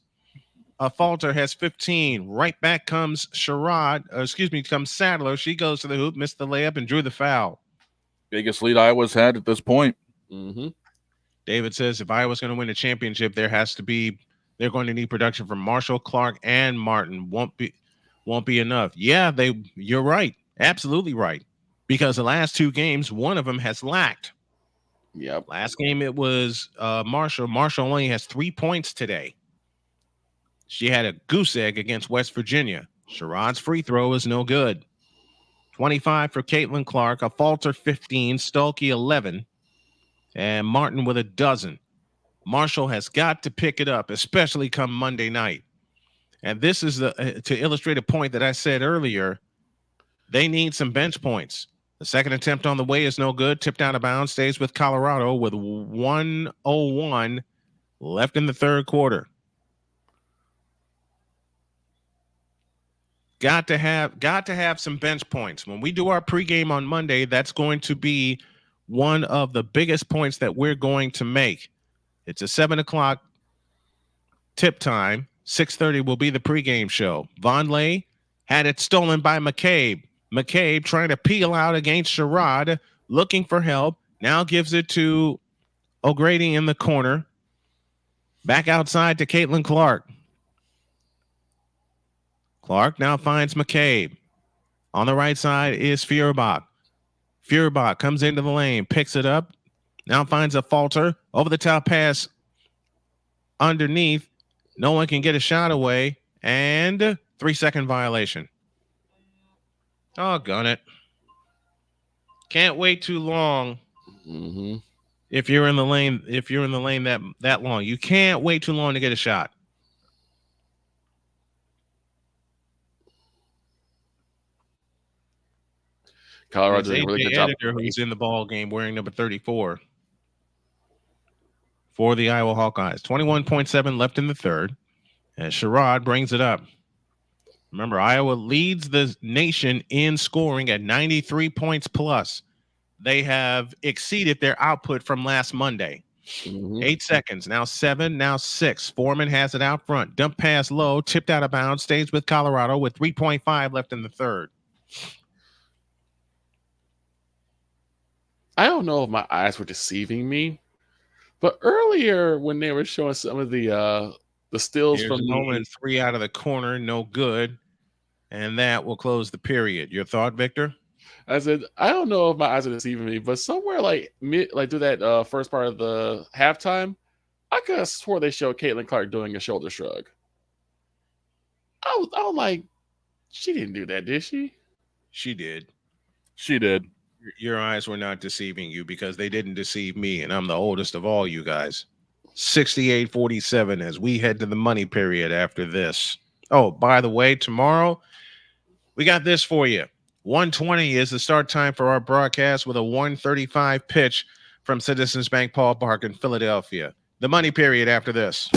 S1: A falter has 15. Right back comes comes Sadler. She goes to the hoop, missed the layup, and drew the foul.
S3: Biggest lead Iowa's had at this point.
S2: Mm-hmm.
S1: David says if Iowa's going to win a championship, they're going to need production from Marshall, Clark, and Martin. Won't be enough. Yeah, you're right. Absolutely right. Because the last two games, one of them has lacked.
S2: Yep.
S1: Last game it was Marshall. Marshall only has 3 points today. She had a goose egg against West Virginia. Sherrod's free throw is no good. 25 for Caitlin Clark, a falter 15, Stolke 11, and Martin with a dozen. Marshall has got to pick it up, especially come Monday night. And this is to illustrate a point that I said earlier. They need some bench points. The second attempt on the way is no good. Tipped out of bounds, stays with Colorado with 1:01 left in the third quarter. Got to have some bench points. When we do our pregame on Monday, that's going to be one of the biggest points that we're going to make. It's a 7:00 tip time. 6:30 will be the pregame show. Vonleh had it stolen by McCabe. McCabe trying to peel out against Sherrod, looking for help. Now gives it to O'Grady in the corner. Back outside to Caitlin Clark. Clark now finds McCabe. On the right side is Feuerbach. Feuerbach comes into the lane, picks it up. Now finds a falter. Over the top pass underneath. No one can get a shot away. And 3-second violation. Doggone it. Can't wait too long.
S2: Mm-hmm.
S1: If you're in the lane that long. You can't wait too long to get a shot.
S2: Colorado doing a really good job.
S1: Who's in the ball game wearing number 34 for the Iowa Hawkeyes. 21.7 left in the third. And Sherrod brings it up. Remember, Iowa leads the nation in scoring at 93 points plus. They have exceeded their output from last Monday.
S2: Mm-hmm.
S1: 8 seconds. Now 7, now 6. Foreman has it out front. Dump pass low, tipped out of bounds, stays with Colorado with 3.5 left in the third.
S2: I don't know if my eyes were deceiving me, but earlier when they were showing some of the stills
S1: Here's
S2: from
S1: Nolan 3 out of the corner, no good. And that will close the period. Your thought, Victor?
S2: I said, I don't know if my eyes are deceiving me, but somewhere like through that first part of the halftime, I could have swore they showed Caitlin Clark doing a shoulder shrug. I was like, she didn't do that, did she?
S1: She did.
S3: She did.
S1: Your eyes were not deceiving you because they didn't deceive me, and I'm the oldest of all you guys. 68-47 as we head to the money period after this. Oh, by the way, tomorrow we got this for you. 1:20 is the start time for our broadcast with a 1:35 pitch from Citizens Bank Paul Park in Philadelphia. The money period after this.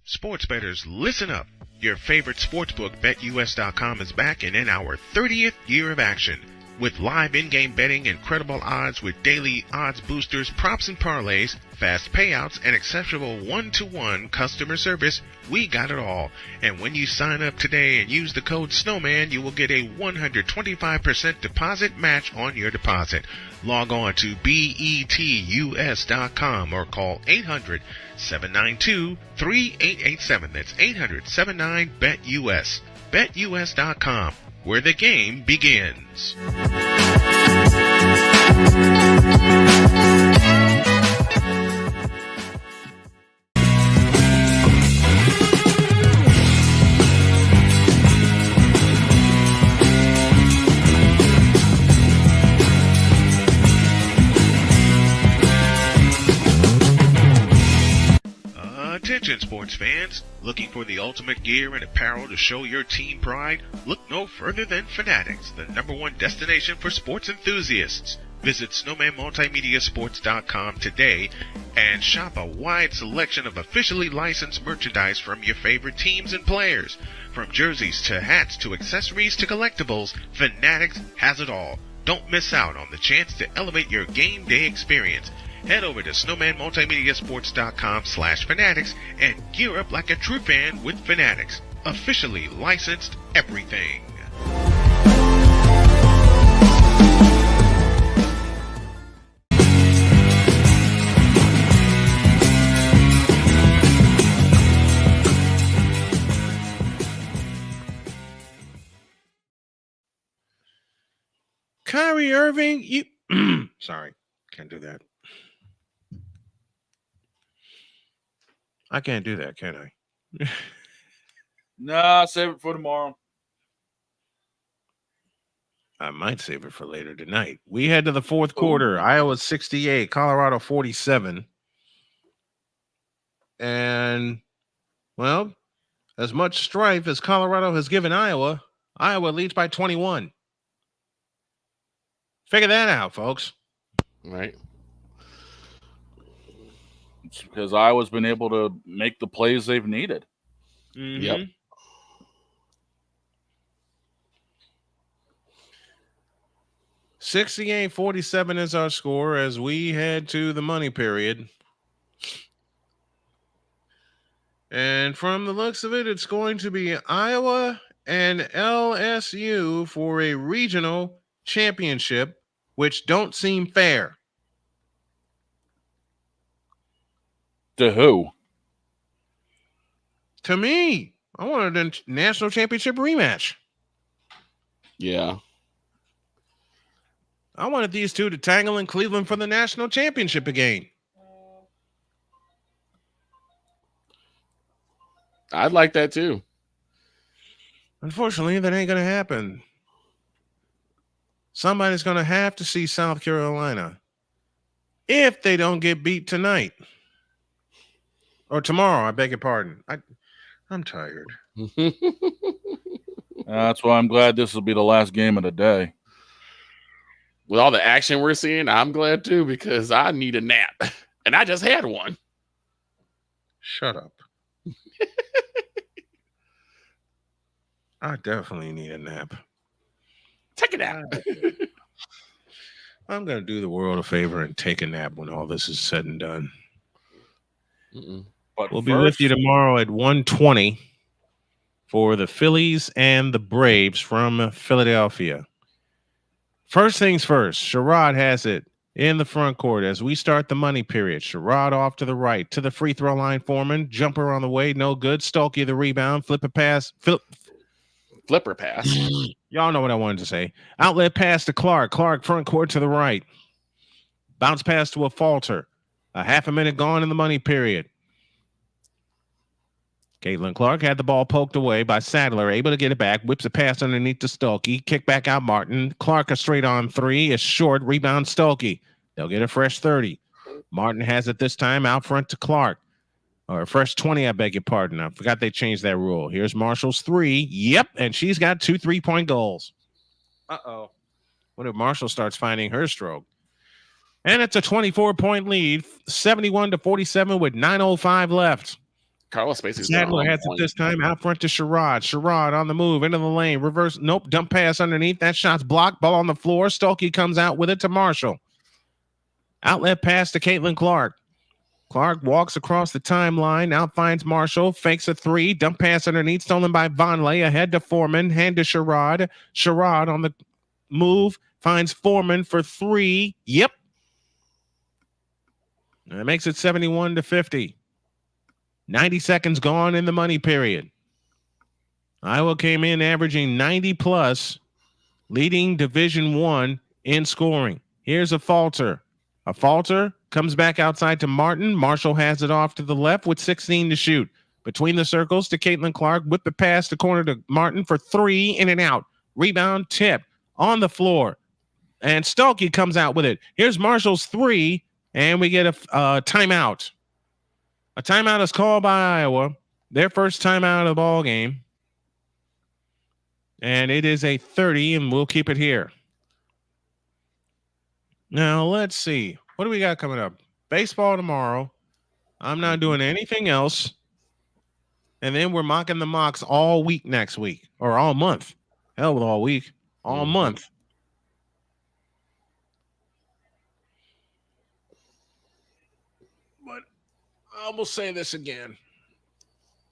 S4: Sports bettors, listen up. Your favorite sportsbook, BetUS.com, is back and in our 30th year of action. With live in-game betting, incredible odds with daily odds boosters, props and parlays, fast payouts, and exceptional one-to-one customer service, we got it all. And when you sign up today and use the code Snowman, you will get a 125% deposit match on your deposit. Log on to BETUS.com or call 800-792-3887. That's 800-79-BET-US. BetUS.com, where the game begins. Attention sports fans, looking for the ultimate gear and apparel to show your team pride? Look no further than Fanatics, the #1 destination for sports enthusiasts. Visit snowmanmultimediasports.com today and shop a wide selection of officially licensed merchandise from your favorite teams and players. From jerseys to hats to accessories to collectibles, Fanatics has it all. Don't miss out on the chance to elevate your game day experience. Head over to snowmanmultimediasports.com/fanatics and gear up like a true fan with Fanatics. Officially licensed everything.
S1: Kyrie Irving, you sorry, can't do that. I can't do that, can I?
S3: Nah, save it for tomorrow.
S1: I might save it for later tonight. We head to the fourth quarter. Iowa 68, Colorado 47. And, well, as much strife as Colorado has given Iowa, Iowa leads by 21. Figure that out, folks.
S2: Right.
S3: It's because Iowa's been able to make the plays they've needed.
S1: Mm-hmm.
S2: Yep.
S1: 68-47 is our score as we head to the money period. And from the looks of it, it's going to be Iowa and LSU for a regional championship, which don't seem fair.
S3: To who?
S1: To me, I wanted a national championship rematch.
S2: Yeah.
S1: I wanted these two to tangle in Cleveland for the national championship again.
S2: I'd like that too.
S1: Unfortunately, that ain't going to happen. Somebody's going to have to see South Carolina if they don't get beat tonight. Or tomorrow, I beg your pardon. I'm tired.
S3: That's why I'm glad this will be the last game of the day.
S2: With all the action we're seeing, I'm glad too, because I need a nap. And I just had one.
S1: Shut up. I definitely need a nap.
S2: Take a nap.
S1: I'm going to do the world a favor and take a nap when all this is said and done.
S3: But
S1: We'll be with you tomorrow at 1:20 for the Phillies and the Braves from Philadelphia. First things first, Sherrod has it in the front court as we start the money period. Sherrod off to the right, to the free throw line, Foreman. Jumper on the way, no good. Stolke the rebound, flipper pass.
S2: Flipper pass.
S1: Y'all know what I wanted to say. Outlet pass to Clark. Clark front court to the right. Bounce pass to a Falter. A half a minute gone in the money period. Caitlin Clark had the ball poked away by Sadler, able to get it back, whips a pass underneath to Stolke, kick back out Martin. Clark a straight on three is short, rebound Stolke. They'll get a fresh 30. Martin has it this time out front to Clark. Or fresh 20, I beg your pardon. I forgot they changed that rule. Here's Marshall's three. Yep, and she's got 2 3-point goals. Uh-oh. What if Marshall starts finding her stroke? And it's a 24-point lead, 71-47 with 9:05 left.
S2: Carlos Spacey's
S1: Sadler has it this time out front to Sherrod. Sherrod on the move into the lane. Reverse. Nope. Dump pass underneath. That shot's blocked. Ball on the floor. Stolke comes out with it to Marshall. Outlet pass to Caitlin Clark. Clark walks across the timeline. Now finds Marshall. Fakes a three. Dump pass underneath. Stolen by Vonleh. Ahead to Foreman. Hand to Sherrod. Sherrod on the move. Finds Foreman for three. Yep. That makes it 71-50. 90 seconds gone in the money period. Iowa came in averaging 90 plus, leading Division I in scoring. Here's a Falter. A Falter comes back outside to Martin. Marshall has it off to the left with 16 to shoot. Between the circles to Caitlin Clark. Whip the pass to corner to Martin for three, in and out. Rebound tip on the floor. And Stolke comes out with it. Here's Marshall's three, and we get a timeout. A timeout is called by Iowa. Their first timeout of the ball game. And it is a 30, and we'll keep it here. Now, let's see. What do we got coming up? Baseball tomorrow. I'm not doing anything else. And then we're mocking the mocks all week next week. Or all month. Hell with all week. All month. But I will say this again.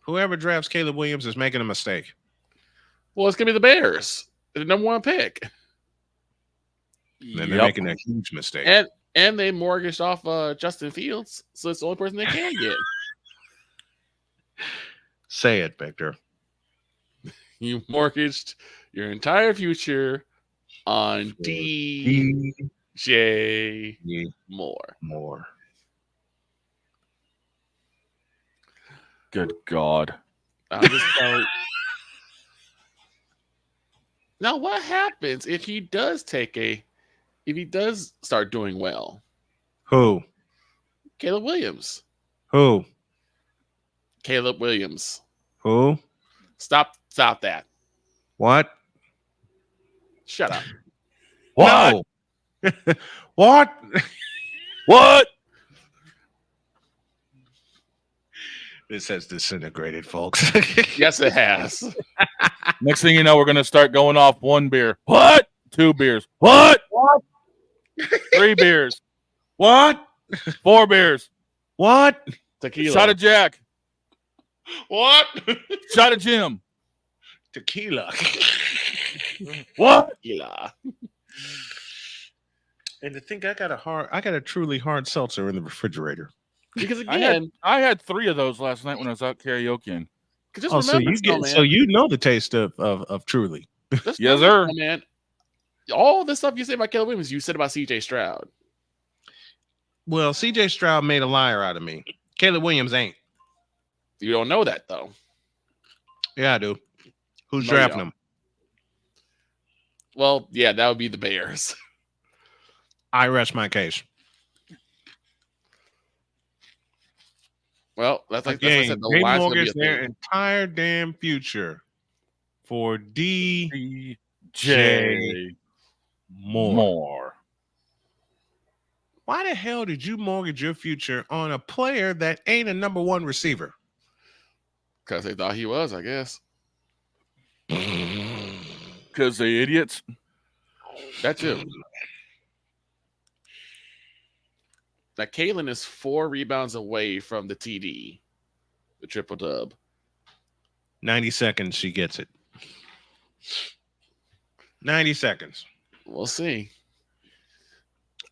S1: Whoever drafts Caleb Williams is making a mistake.
S2: Well, it's going to be the Bears. The number 1 pick.
S1: And they're making a huge mistake.
S2: And they mortgaged off Justin Fields, so it's the only person they can get.
S1: Say it, Victor.
S2: You mortgaged your entire future on DJ Moore.
S3: Good God.
S2: I'm just telling. Now, what happens if he does start doing well?
S1: Who?
S2: Caleb Williams.
S1: Who?
S2: Caleb Williams.
S1: Who?
S2: Stop that.
S1: What?
S2: Shut up.
S3: What?
S1: No. What?
S3: What?
S1: This has disintegrated, folks.
S2: Yes, it has.
S3: Next thing you know, we're going to start going off 1 beer. What? 2 beers. What? 3 beers.
S1: What?
S3: 4 beers.
S1: What?
S2: Tequila.
S3: Shot of Jack.
S1: What?
S3: Shot of Jim.
S1: Tequila.
S3: What?
S2: Tequila.
S1: And to think I got a truly hard seltzer in the refrigerator.
S2: Because again,
S3: I had 3 of those last night when I was out karaokeing.
S1: So you know the taste of Truly.
S3: Yes, sir.
S2: Man, all this stuff you say about Caleb Williams, you said about CJ Stroud.
S1: Well, CJ Stroud made a liar out of me. Caleb Williams ain't.
S2: You don't know that though.
S1: Yeah, I do. Who's
S2: No,
S1: drafting him?
S2: Well, yeah, that would be the Bears.
S1: I rest my case.
S2: Well, that's what I
S1: Again,
S2: said. The
S1: they
S2: line's gonna be
S1: mortgage
S2: a
S1: their
S2: thing.
S1: entire damn future for DJ Moore. Why the hell did you mortgage your future on a player that ain't a number 1 receiver?
S2: Because they thought he was, I guess.
S3: Because they idiots.
S2: That too. Now, Kalen is 4 rebounds away from the TD, the triple dub.
S1: 90 seconds, she gets it. 90 seconds.
S2: We'll see.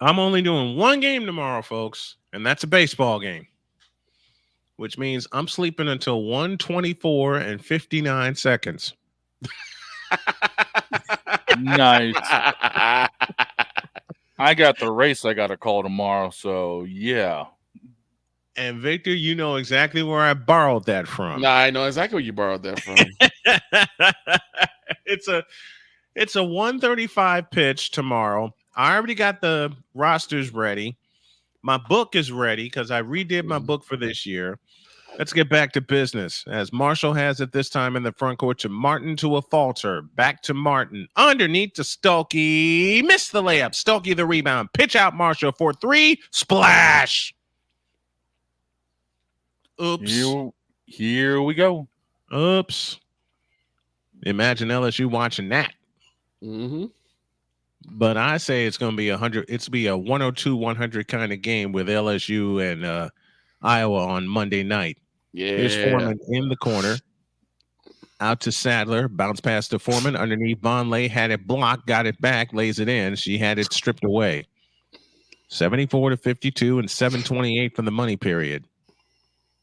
S1: I'm only doing 1 game tomorrow, folks, and that's a baseball game, which means I'm sleeping until 1:24 and 59 seconds.
S3: Nice. I got the race I got to call tomorrow, so yeah.
S1: And Victor, you know exactly where I borrowed that from.
S2: Nah, I know exactly where you borrowed that from.
S1: It's a 1:35 pitch tomorrow. I already got the rosters ready. My book is ready because I redid my book for this year. Let's get back to business. As Marshall has it this time in the front court to Martin to a falter. Back to Martin. Underneath to Stokey. Missed the layup. Stokey the rebound. Pitch out Marshall for 3. Splash. Oops.
S3: Here we go.
S1: Oops. Imagine LSU watching that.
S2: Mm-hmm.
S1: But I say it's going to be 100. It's be a 102-100 kind of game with LSU and Iowa on Monday night.
S2: Yeah.
S1: Here's Foreman in the corner. Out to Sadler. Bounce pass to Foreman. Underneath Vonleh. Had it blocked. Got it back. Lays it in. She had it stripped away. 74-52 and 7:28 from the money period.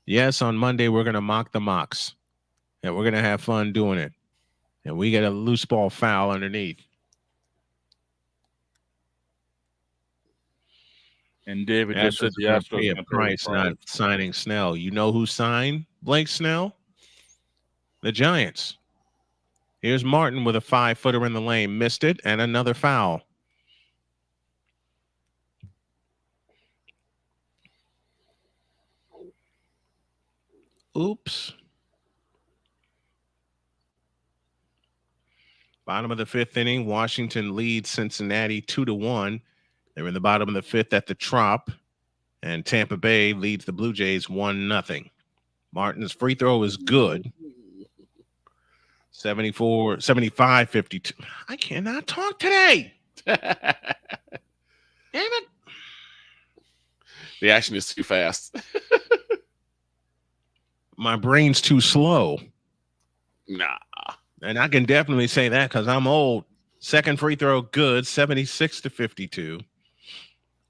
S1: Yes, on Monday we're going to mock the mocks. And we're going to have fun doing it. And we get a loose ball foul underneath.
S3: And David just said the Astros
S1: pay a price not signing Snell. You know who signed Blake Snell? The Giants. Here's Martin with a 5-footer in the lane. Missed it, and another foul. Oops. Bottom of the fifth inning, Washington leads Cincinnati 2-1. They're in the bottom of the fifth at the Trop, and Tampa Bay leads the Blue Jays 1-0. Martin's free throw is good. 75-52. I cannot talk today. Damn it.
S2: The action is too fast.
S1: My brain's too slow.
S2: Nah.
S1: And I can definitely say that because I'm old. Second free throw, good, 76-52.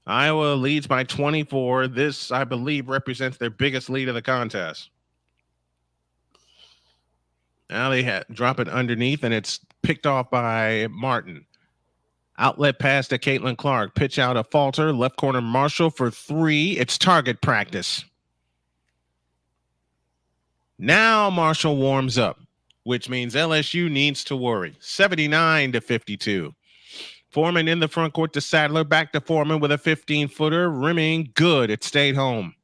S1: Iowa leads by 24. This, I believe, represents their biggest lead of the contest. Now they drop it underneath, and it's picked off by Martin. Outlet pass to Caitlin Clark. Pitch out a falter. Left corner Marshall for three. It's target practice. Now Marshall warms up, which means LSU needs to worry. 79-52. Foreman in the front court to Sadler. Back to Foreman with a 15-footer. Rimming, good. It stayed home.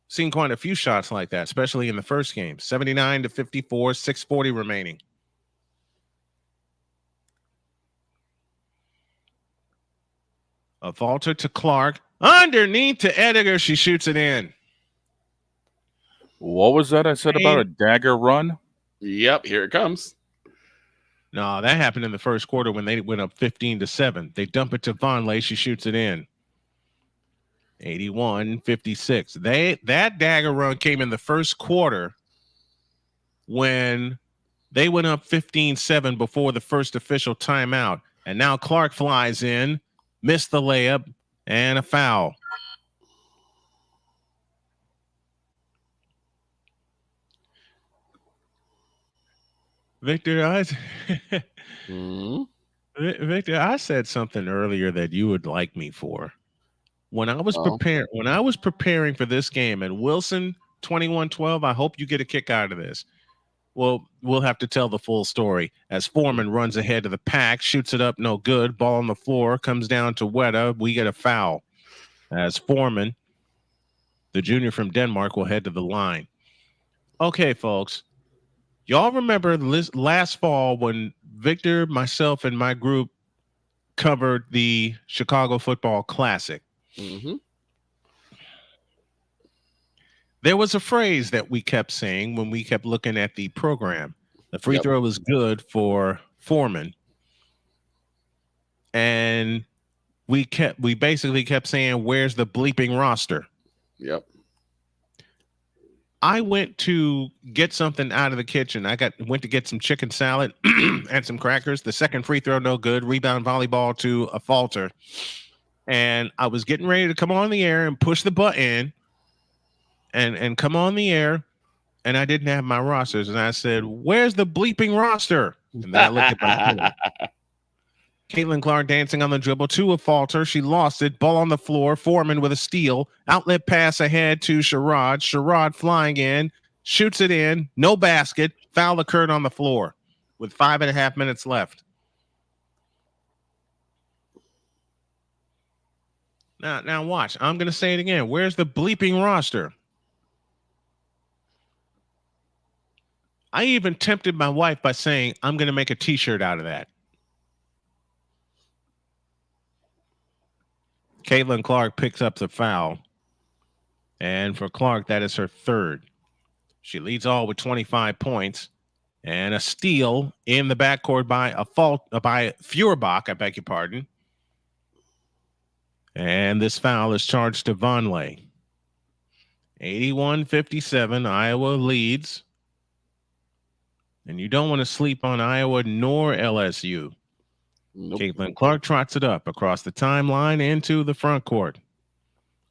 S1: Seen quite a few shots like that, especially in the first game. 79-54, 6:40 remaining. A falter to Clark. Underneath to Ediger. She shoots it in.
S3: What was that I said about a dagger run?
S2: Yep, here it comes.
S1: No, that happened in the first quarter when they went up 15-7. They dump it to Vonleh. She shoots it in. 81-56. That dagger run came in the first quarter when they went up 15-7 before the first official timeout. And now Clark flies in, missed the layup, and a foul. Victor, Victor, I said something earlier that you would like me for. When I was preparing for this game, and Wilson 21-12, I hope you get a kick out of this. Well, we'll have to tell the full story. As Foreman runs ahead of the pack, shoots it up, no good. Ball on the floor, comes down to Weta. We get a foul. As Foreman, the junior from Denmark, will head to the line. Okay, folks. Y'all remember last fall when Victor, myself, and my group covered the Chicago Football Classic?
S2: Mm-hmm.
S1: There was a phrase that we kept saying when we kept looking at the program. The free throw was good for Foreman. And we basically kept saying, where's the bleeping roster?
S2: Yep.
S1: I went to get something out of the kitchen. Went to get some chicken salad and some crackers. The second free throw, no good. Rebound volleyball to a falter. And I was getting ready to come on the air and push the button and come on the air. And I didn't have my rosters. And I said, where's the bleeping roster? And then I looked at my phone. Caitlin Clark dancing on the dribble to a falter. She lost it. Ball on the floor. Foreman with a steal. Outlet pass ahead to Sherrod. Sherrod flying in. Shoots it in. No basket. Foul occurred on the floor with 5.5 minutes left. Now watch. I'm going to say it again. Where's the bleeping roster? I even tempted my wife by saying, I'm going to make a t-shirt out of that. Caitlin Clark picks up the foul. And for Clark, that is her third. She leads all with 25 points. And a steal in the backcourt by Feuerbach, I beg your pardon. And this foul is charged to Vonleh. 81-57, Iowa leads. And you don't want to sleep on Iowa nor LSU. Nope. Caitlin Clark trots it up across the timeline into the front court.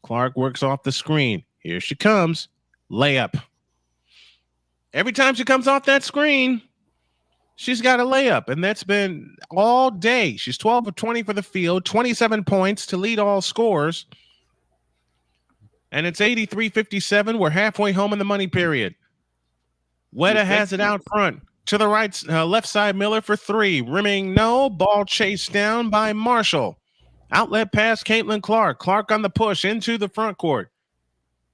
S1: Clark works off the screen. Here she comes. Layup. Every time she comes off that screen, she's got a layup, and that's been all day. She's 12 of 20 for the field, 27 points to lead all scores. And it's 83-57. We're halfway home in the money period. Weta has it out front. To the right, left side, Miller for three. Rimming, no. Ball chased down by Marshall. Outlet pass, Caitlin Clark. Clark on the push into the front court.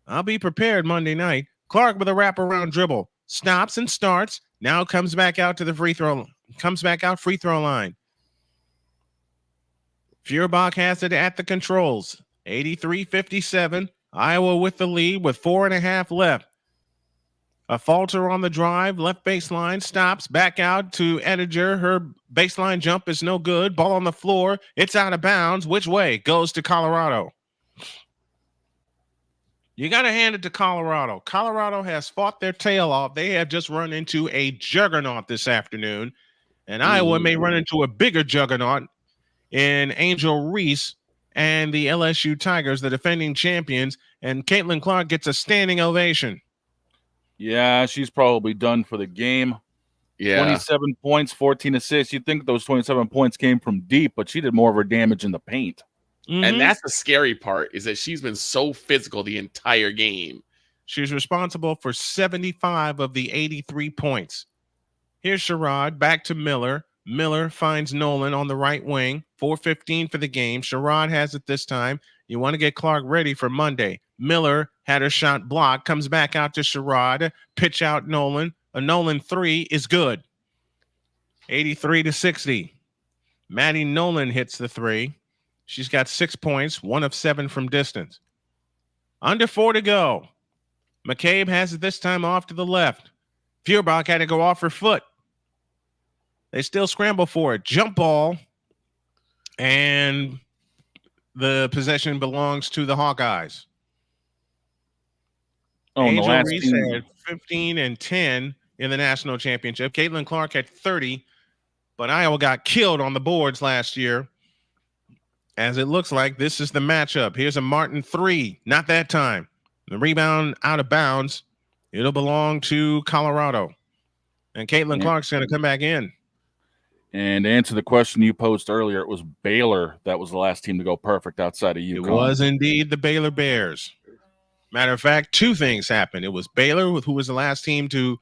S1: I'll be prepared Monday night. Clark with a wraparound dribble. Stops and starts. Now comes back out to the free throw. Comes back out free throw line. Feuerbach has it at the controls. 83-57. Iowa with the lead with 4.5 left. A falter on the drive. Left baseline. Stops. Back out to Ettinger. Her baseline jump is no good. Ball on the floor. It's out of bounds. Which way? Goes to Colorado. You got to hand it to Colorado. Colorado has fought their tail off. They have just run into a juggernaut this afternoon. And Iowa may run into a bigger juggernaut in Angel Reese and the LSU Tigers, the defending champions. And Caitlin Clark gets a standing ovation.
S3: Yeah, she's probably done for the game.
S2: Yeah.
S3: 27 points, 14 assists. You'd think those 27 points came from deep, but she did more of her damage in the paint.
S2: And that's the scary part, is that she's been so physical the entire game.
S1: She's responsible for 75 of the 83 points. Here's Sherrod, back to Miller. Miller finds Nolan on the right wing. 4:15 for the game. Sherrod has it this time. You want to get Clark ready for Monday. Miller had her shot blocked, comes back out to Sherrod. Pitch out Nolan. A Nolan 3 is good. 83-60. Maddie Nolan hits the 3. She's got 6 points, 1 of 7 from distance. Under 4 to go. McCabe has it this time off to the left. Feuerbach had to go off her foot. They still scramble for it. Jump ball. And the possession belongs to the Hawkeyes. Angel Reese had 15 and 10 in the national championship. Caitlin Clark had 30, but Iowa got killed on the boards last year. As it looks like this is the matchup. Here's a Martin 3. Not that time. The rebound out of bounds. It'll belong to Colorado. And Caitlin Clark's going to come back in.
S3: And to answer the question you posed earlier, it was Baylor that was the last team to go perfect outside of UConn.
S1: It was indeed the Baylor Bears. Matter of fact, 2 things happened. It was Baylor, who was the last team to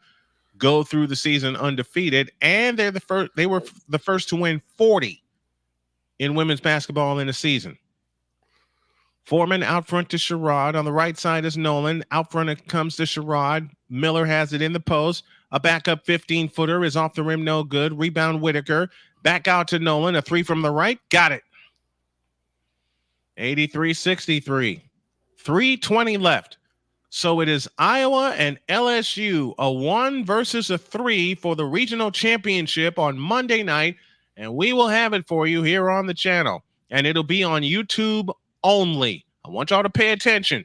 S1: go through the season undefeated, and they were the first to win 40 in women's basketball in a season. Foreman out front to Sherrod. On the right side is Nolan. Out front it comes to Sherrod. Miller has it in the post. A backup 15-footer is off the rim, no good. Rebound Whitaker. Back out to Nolan. A 3 from the right. Got it. 83-63. 3:20 left. So it is Iowa and LSU, a 1 versus a 3 for the regional championship on Monday night. And we will have it for you here on the channel. And it'll be on YouTube only. I want y'all to pay attention.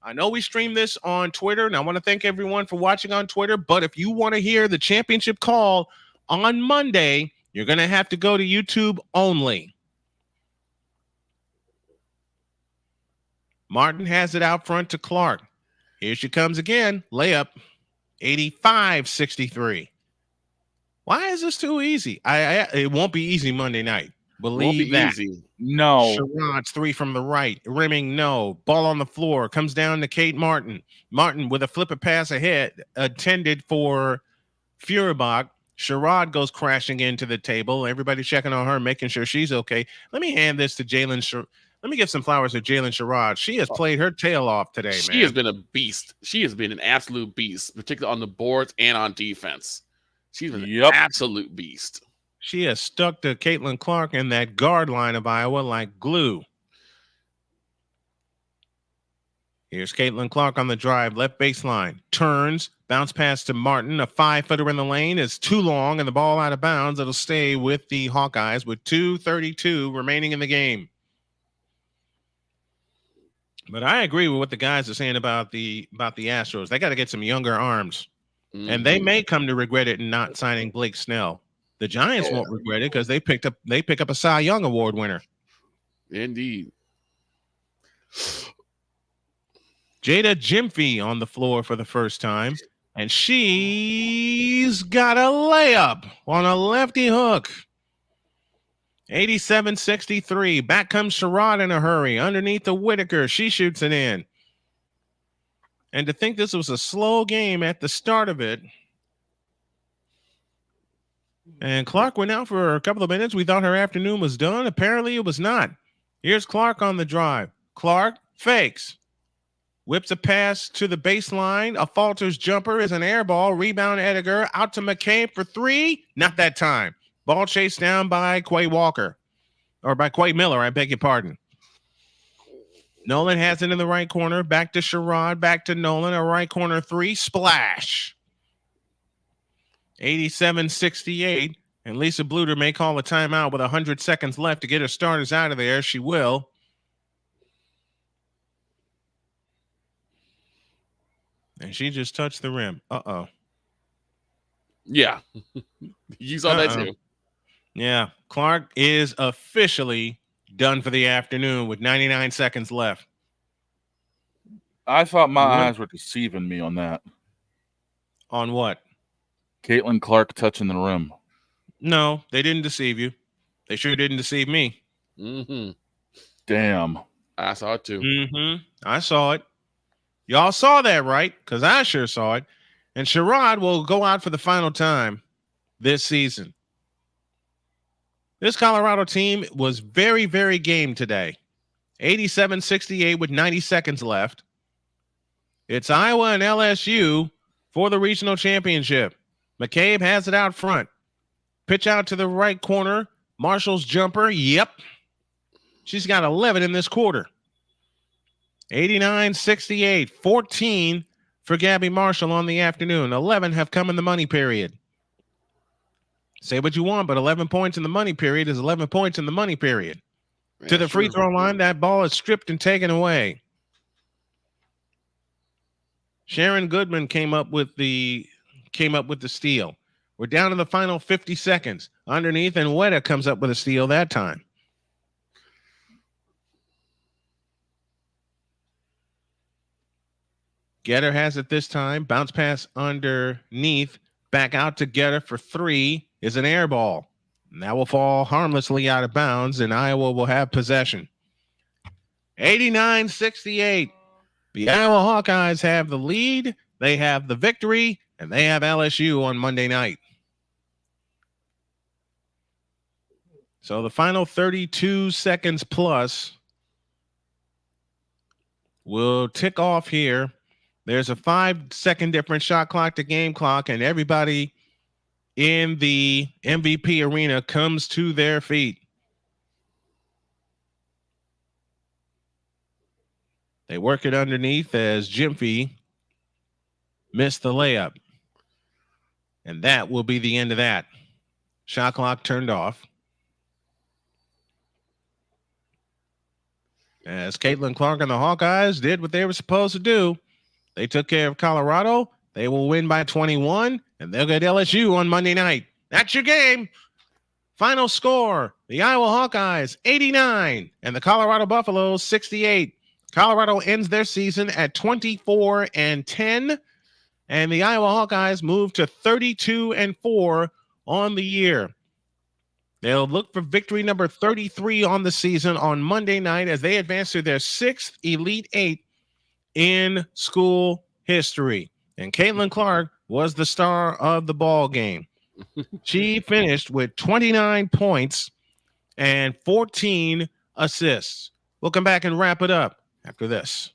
S1: I know we stream this on Twitter, and I want to thank everyone for watching on Twitter. But if you want to hear the championship call on Monday, you're going to have to go to YouTube only. Martin has it out front to Clark. Here she comes again. Layup. 85-63. Why is this too easy? It won't be easy Monday night. Believe that.
S2: Easy.
S3: No.
S1: Sherrod's 3 from the right. Rimming, no. Ball on the floor. Comes down to Kate Martin. Martin with a flipper pass ahead, intended for Feuerbach. Sherrod goes crashing into the table. Everybody checking on her, making sure she's okay. Let me hand this to Jalen. Let me give some flowers to Jalen Sherrod. She has played her tail off today, man.
S2: She has been a beast. She has been an absolute beast, particularly on the boards and on defense. She's been an absolute beast.
S1: She has stuck to Caitlin Clark in that guard line of Iowa like glue. Here's Caitlin Clark on the drive, left baseline. Turns, bounce pass to Martin. A 5-footer in the lane is too long, and the ball out of bounds. It'll stay with the Hawkeyes with 2:32 remaining in the game. But I agree with what the guys are saying about the Astros. They got to get some younger arms. Mm-hmm. And they may come to regret it in not signing Blake Snell. The Giants won't regret it because they pick up a Cy Young Award winner.
S2: Indeed.
S1: Jada Gyamfi on the floor for the first time, and she's got a layup on a lefty hook. 87-63. Back comes Sherrod in a hurry. Underneath the Whitaker. She shoots it in. And to think this was a slow game at the start of it. And Clark went out for a couple of minutes. We thought her afternoon was done. Apparently it was not. Here's Clark on the drive. Clark fakes. whips a pass to the baseline. A falters jumper is an air ball. Rebound Edgar out to McCabe for three. Not that time. Ball chased down by Quay Walker. Or by Quay Miller, I beg your pardon. Nolan has it in the right corner. Back to Sherrod. Back to Nolan. A right corner three. Splash. 87-68. And Lisa Bluter may call a timeout with 100 seconds left to get her starters out of there. She will. And she just touched the rim. Uh-oh.
S2: Yeah. You saw that too.
S1: Yeah. Clark is officially done for the afternoon with 99 seconds left.
S3: I thought my eyes were deceiving me on that.
S1: On what?
S3: Caitlin Clark touching the rim.
S1: No, they didn't deceive you. They sure didn't deceive me.
S2: Mm-hmm.
S3: Damn.
S2: I saw it too.
S1: Mm-hmm. I saw it. Y'all saw that, right? Because I sure saw it. And Sherrod will go out for the final time this season. This Colorado team was very, very game today. 87-68 with 90 seconds left. It's Iowa and LSU for the regional championship. McCabe has it out front. Pitch out to the right corner. Marshall's jumper. Yep. She's got 11 in this quarter. 89-68. 14 for Gabby Marshall on the afternoon. 11 have come in the money period. Say what you want, but 11 points in the money period is 11 points in the money period.
S2: Yeah,
S1: to the free throw line, that ball is stripped and taken away. Sharon Goodman came up with the steal. We're down to the final 50 seconds. Underneath, and Weta comes up with a steal that time. Getter has it this time. Bounce pass underneath. Back out to Getter for three is an air ball. And that will fall harmlessly out of bounds, and Iowa will have possession. 89-68. The Iowa Hawkeyes have the lead. They have the victory, and they have LSU on Monday night. So the final 32 seconds plus will tick off here. There's a 5-second difference, shot clock to game clock, and everybody in the MVP arena comes to their feet. They work it underneath as Jimphy missed the layup. And that will be the end of that. Shot clock turned off. As Caitlin Clark and the Hawkeyes did what they were supposed to do. They took care of Colorado. They will win by 21, and they'll get LSU on Monday night. That's your game. Final score, the Iowa Hawkeyes 89 and the Colorado Buffaloes 68. Colorado ends their season at 24-10, and the Iowa Hawkeyes move to 32-4 on the year. They'll look for victory number 33 on the season on Monday night as they advance to their 6th Elite Eight in school history. And Caitlin Clark was the star of the ball game. She finished with 29 points and 14 assists. We'll come back and wrap it up after this.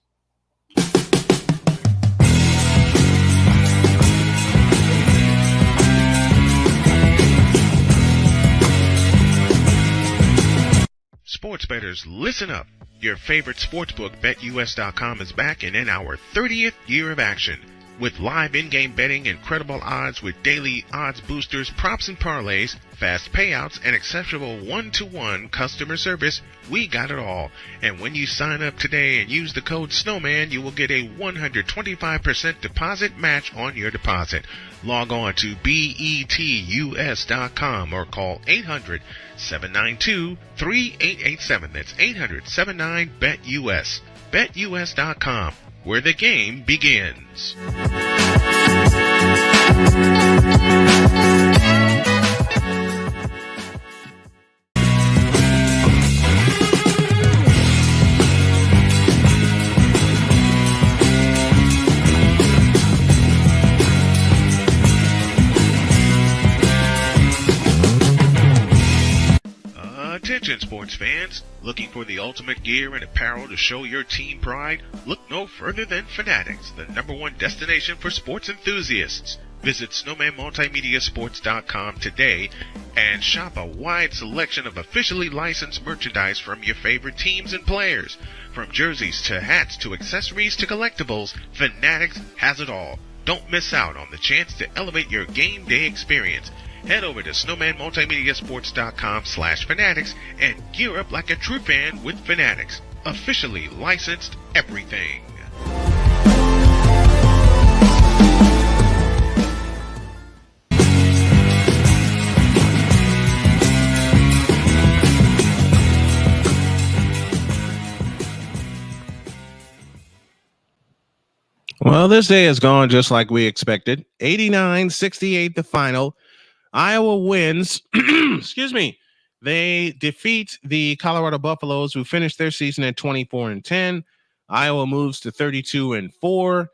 S4: Sports bettors, listen up. Your favorite sportsbook, BetUS.com, is back and in our 30th year of action. With live in-game betting, incredible odds with daily odds boosters, props and parlays, fast payouts, and exceptional one-to-one customer service, we got it all. And when you sign up today and use the code Snowman, you will get a 125% deposit match on your deposit. Log on to BETUS.com or call 800-792-3887. That's 800-79-BET-US. BetUS.com, where the game begins. Attention sports fans, looking for the ultimate gear and apparel to show your team pride? Look no further than Fanatics, the #1 destination for sports enthusiasts. Visit snowmanmultimediasports.com today and shop a wide selection of officially licensed merchandise from your favorite teams and players. From jerseys to hats to accessories to collectibles, Fanatics has it all. Don't miss out on the chance to elevate your game day experience. Head over to snowmanmultimediasports.com/fanatics and gear up like a true fan with Fanatics. Officially licensed everything.
S1: Well, this day has gone just like we expected. 89-68 the final. Iowa wins. Excuse me. They defeat the Colorado Buffaloes, who finished their season at 24-10. Iowa moves to 32-4.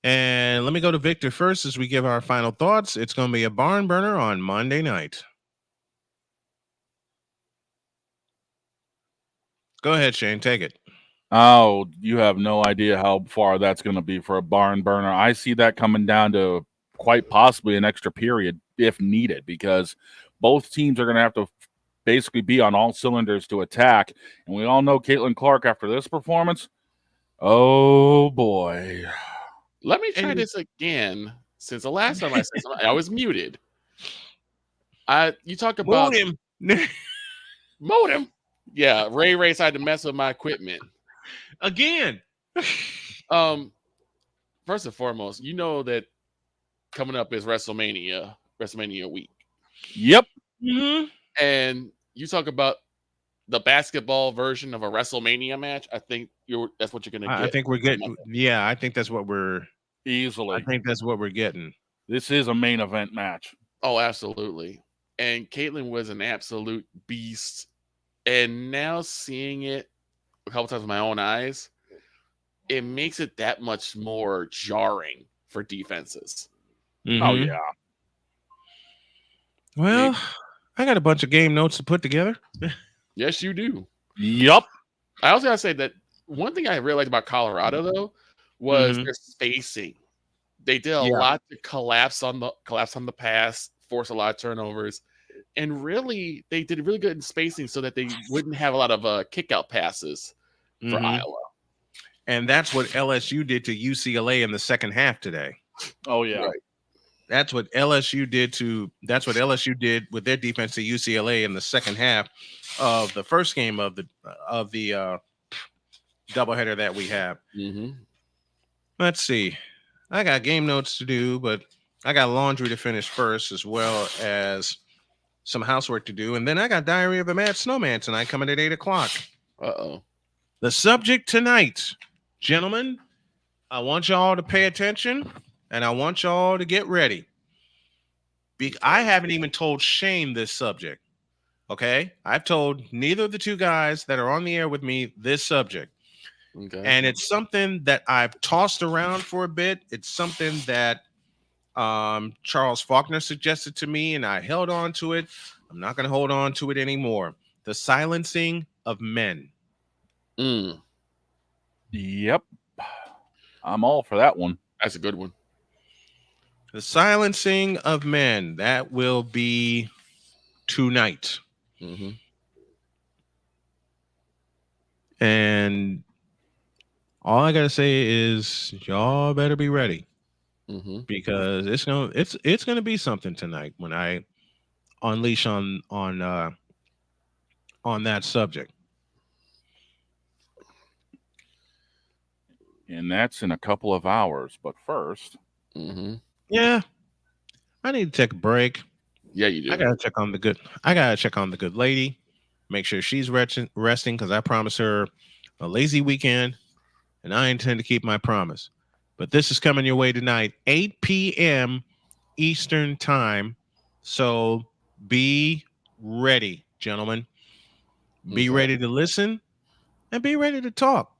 S1: And let me go to Victor first as we give our final thoughts. It's going to be a barn burner on Monday night. Go ahead, Shane. Take it.
S3: Oh, you have no idea how far that's going to be for a barn burner. I see that coming down to quite possibly an extra period if needed, because both teams are going to have to basically be on all cylinders to attack. And we all know Caitlin Clark after this performance. Oh, boy.
S2: Let me try this again. Since the last time I said something, I was muted. You talk about
S1: Modem.
S2: modem. Yeah, Ray decided to mess with my equipment.
S1: Again.
S2: First and foremost, you know that coming up is WrestleMania week.
S3: Yep.
S1: Mm-hmm.
S2: And you talk about the basketball version of a WrestleMania match. I think that's what you're going to get.
S1: I think we're getting. Yeah, I think that's what we're
S3: easily.
S1: I think that's what we're getting.
S3: This is a main event match.
S2: Oh, absolutely. And Caitlin was an absolute beast. And now seeing it a couple times with my own eyes, it makes it that much more jarring for defenses.
S1: Mm-hmm.
S3: Oh, yeah.
S1: Well, I got a bunch of game notes to put together.
S2: Yes, you do.
S3: Yup.
S2: I also got to say that one thing I realized about Colorado, though, was their spacing. They did a lot to collapse on the pass, force a lot of turnovers. And really, they did really good in spacing so that they wouldn't have a lot of kick-out passes for Iowa.
S1: And that's what LSU did to UCLA in the second half today.
S3: Oh, yeah.
S2: Right.
S1: That's what LSU did with their defense to UCLA in the second half of the first game of the doubleheader that we have.
S2: Mm-hmm.
S1: Let's see. I got game notes to do, but I got laundry to finish first, as well as some housework to do. And then I got Diary of a Mad Snowman tonight coming at 8:00.
S2: Uh-oh.
S1: The subject tonight, gentlemen, I want y'all to pay attention and I want y'all to get ready. I haven't even told Shane this subject. Okay? I've told neither of the two guys that are on the air with me this subject.
S2: Okay.
S1: And it's something that I've tossed around for a bit. It's something that Charles Faulkner suggested to me, and I held on to it. I'm not going to hold on to it anymore. The silencing of men.
S3: Yep. I'm all for that one.
S2: That's a good one.
S1: The silencing of men. That will be tonight.
S2: Mm-hmm.
S1: And all I got to say is y'all better be ready. Because it's gonna be something tonight when I unleash on that subject.
S3: And that's in a couple of hours. But first,
S1: yeah, I need to take a break.
S2: Yeah, you do.
S1: I gotta check on the good lady, make sure she's resting because I promised her a lazy weekend, and I intend to keep my promise. But this is coming your way tonight, 8 p.m. Eastern time. So be ready, gentlemen. Be ready to listen and be ready to talk.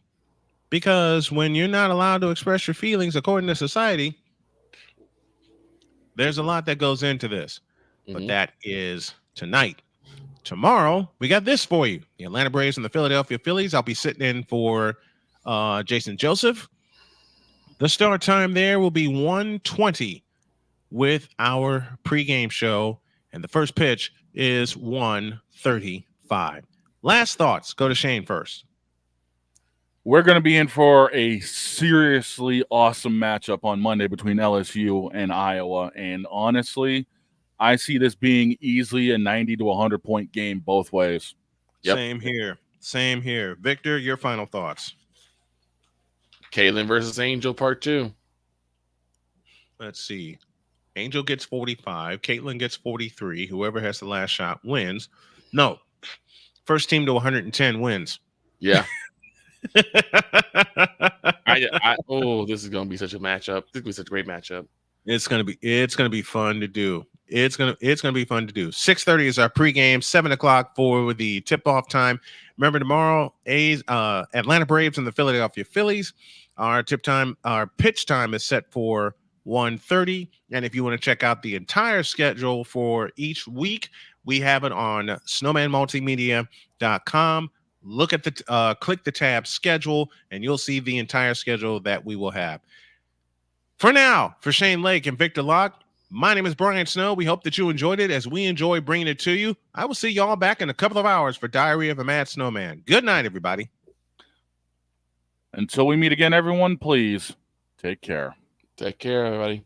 S1: Because when you're not allowed to express your feelings according to society, there's a lot that goes into this. But that is tonight. Tomorrow, we got this for you. The Atlanta Braves and the Philadelphia Phillies. I'll be sitting in for Jason Joseph. The start time there will be 1:20 with our pregame show, and the first pitch is 1:35. Last thoughts. Go to Shane first.
S3: We're going to be in for a seriously awesome matchup on Monday between LSU and Iowa. And honestly, I see this being easily a 90 to 100 point game both ways.
S2: Yep.
S1: Same here. Same here. Victor, your final thoughts.
S2: Caitlin versus Angel Part 2.
S1: Let's see. Angel gets 45. Caitlin gets 43. Whoever has the last shot wins. No. First team to 110 wins.
S2: Yeah. This is gonna be such a matchup. This is gonna be such a great matchup.
S1: It's gonna be fun to do. It's gonna be fun to do. 6:30 is our pregame. 7:00 for the tip-off time. Remember tomorrow, Atlanta Braves and the Philadelphia Phillies. Our pitch time is set for 1:30. And if you want to check out the entire schedule for each week, we have it on snowmanmultimedia.com. Look at click the tab schedule, and you'll see the entire schedule that we will have. For now, for Shane Lake and Victor Locke, my name is Brian Snow. We hope that you enjoyed it as we enjoy bringing it to you. I will see y'all back in a couple of hours for Diary of a Mad Snowman. Good night, everybody.
S3: Until we meet again, everyone, please take care.
S2: Take care, everybody.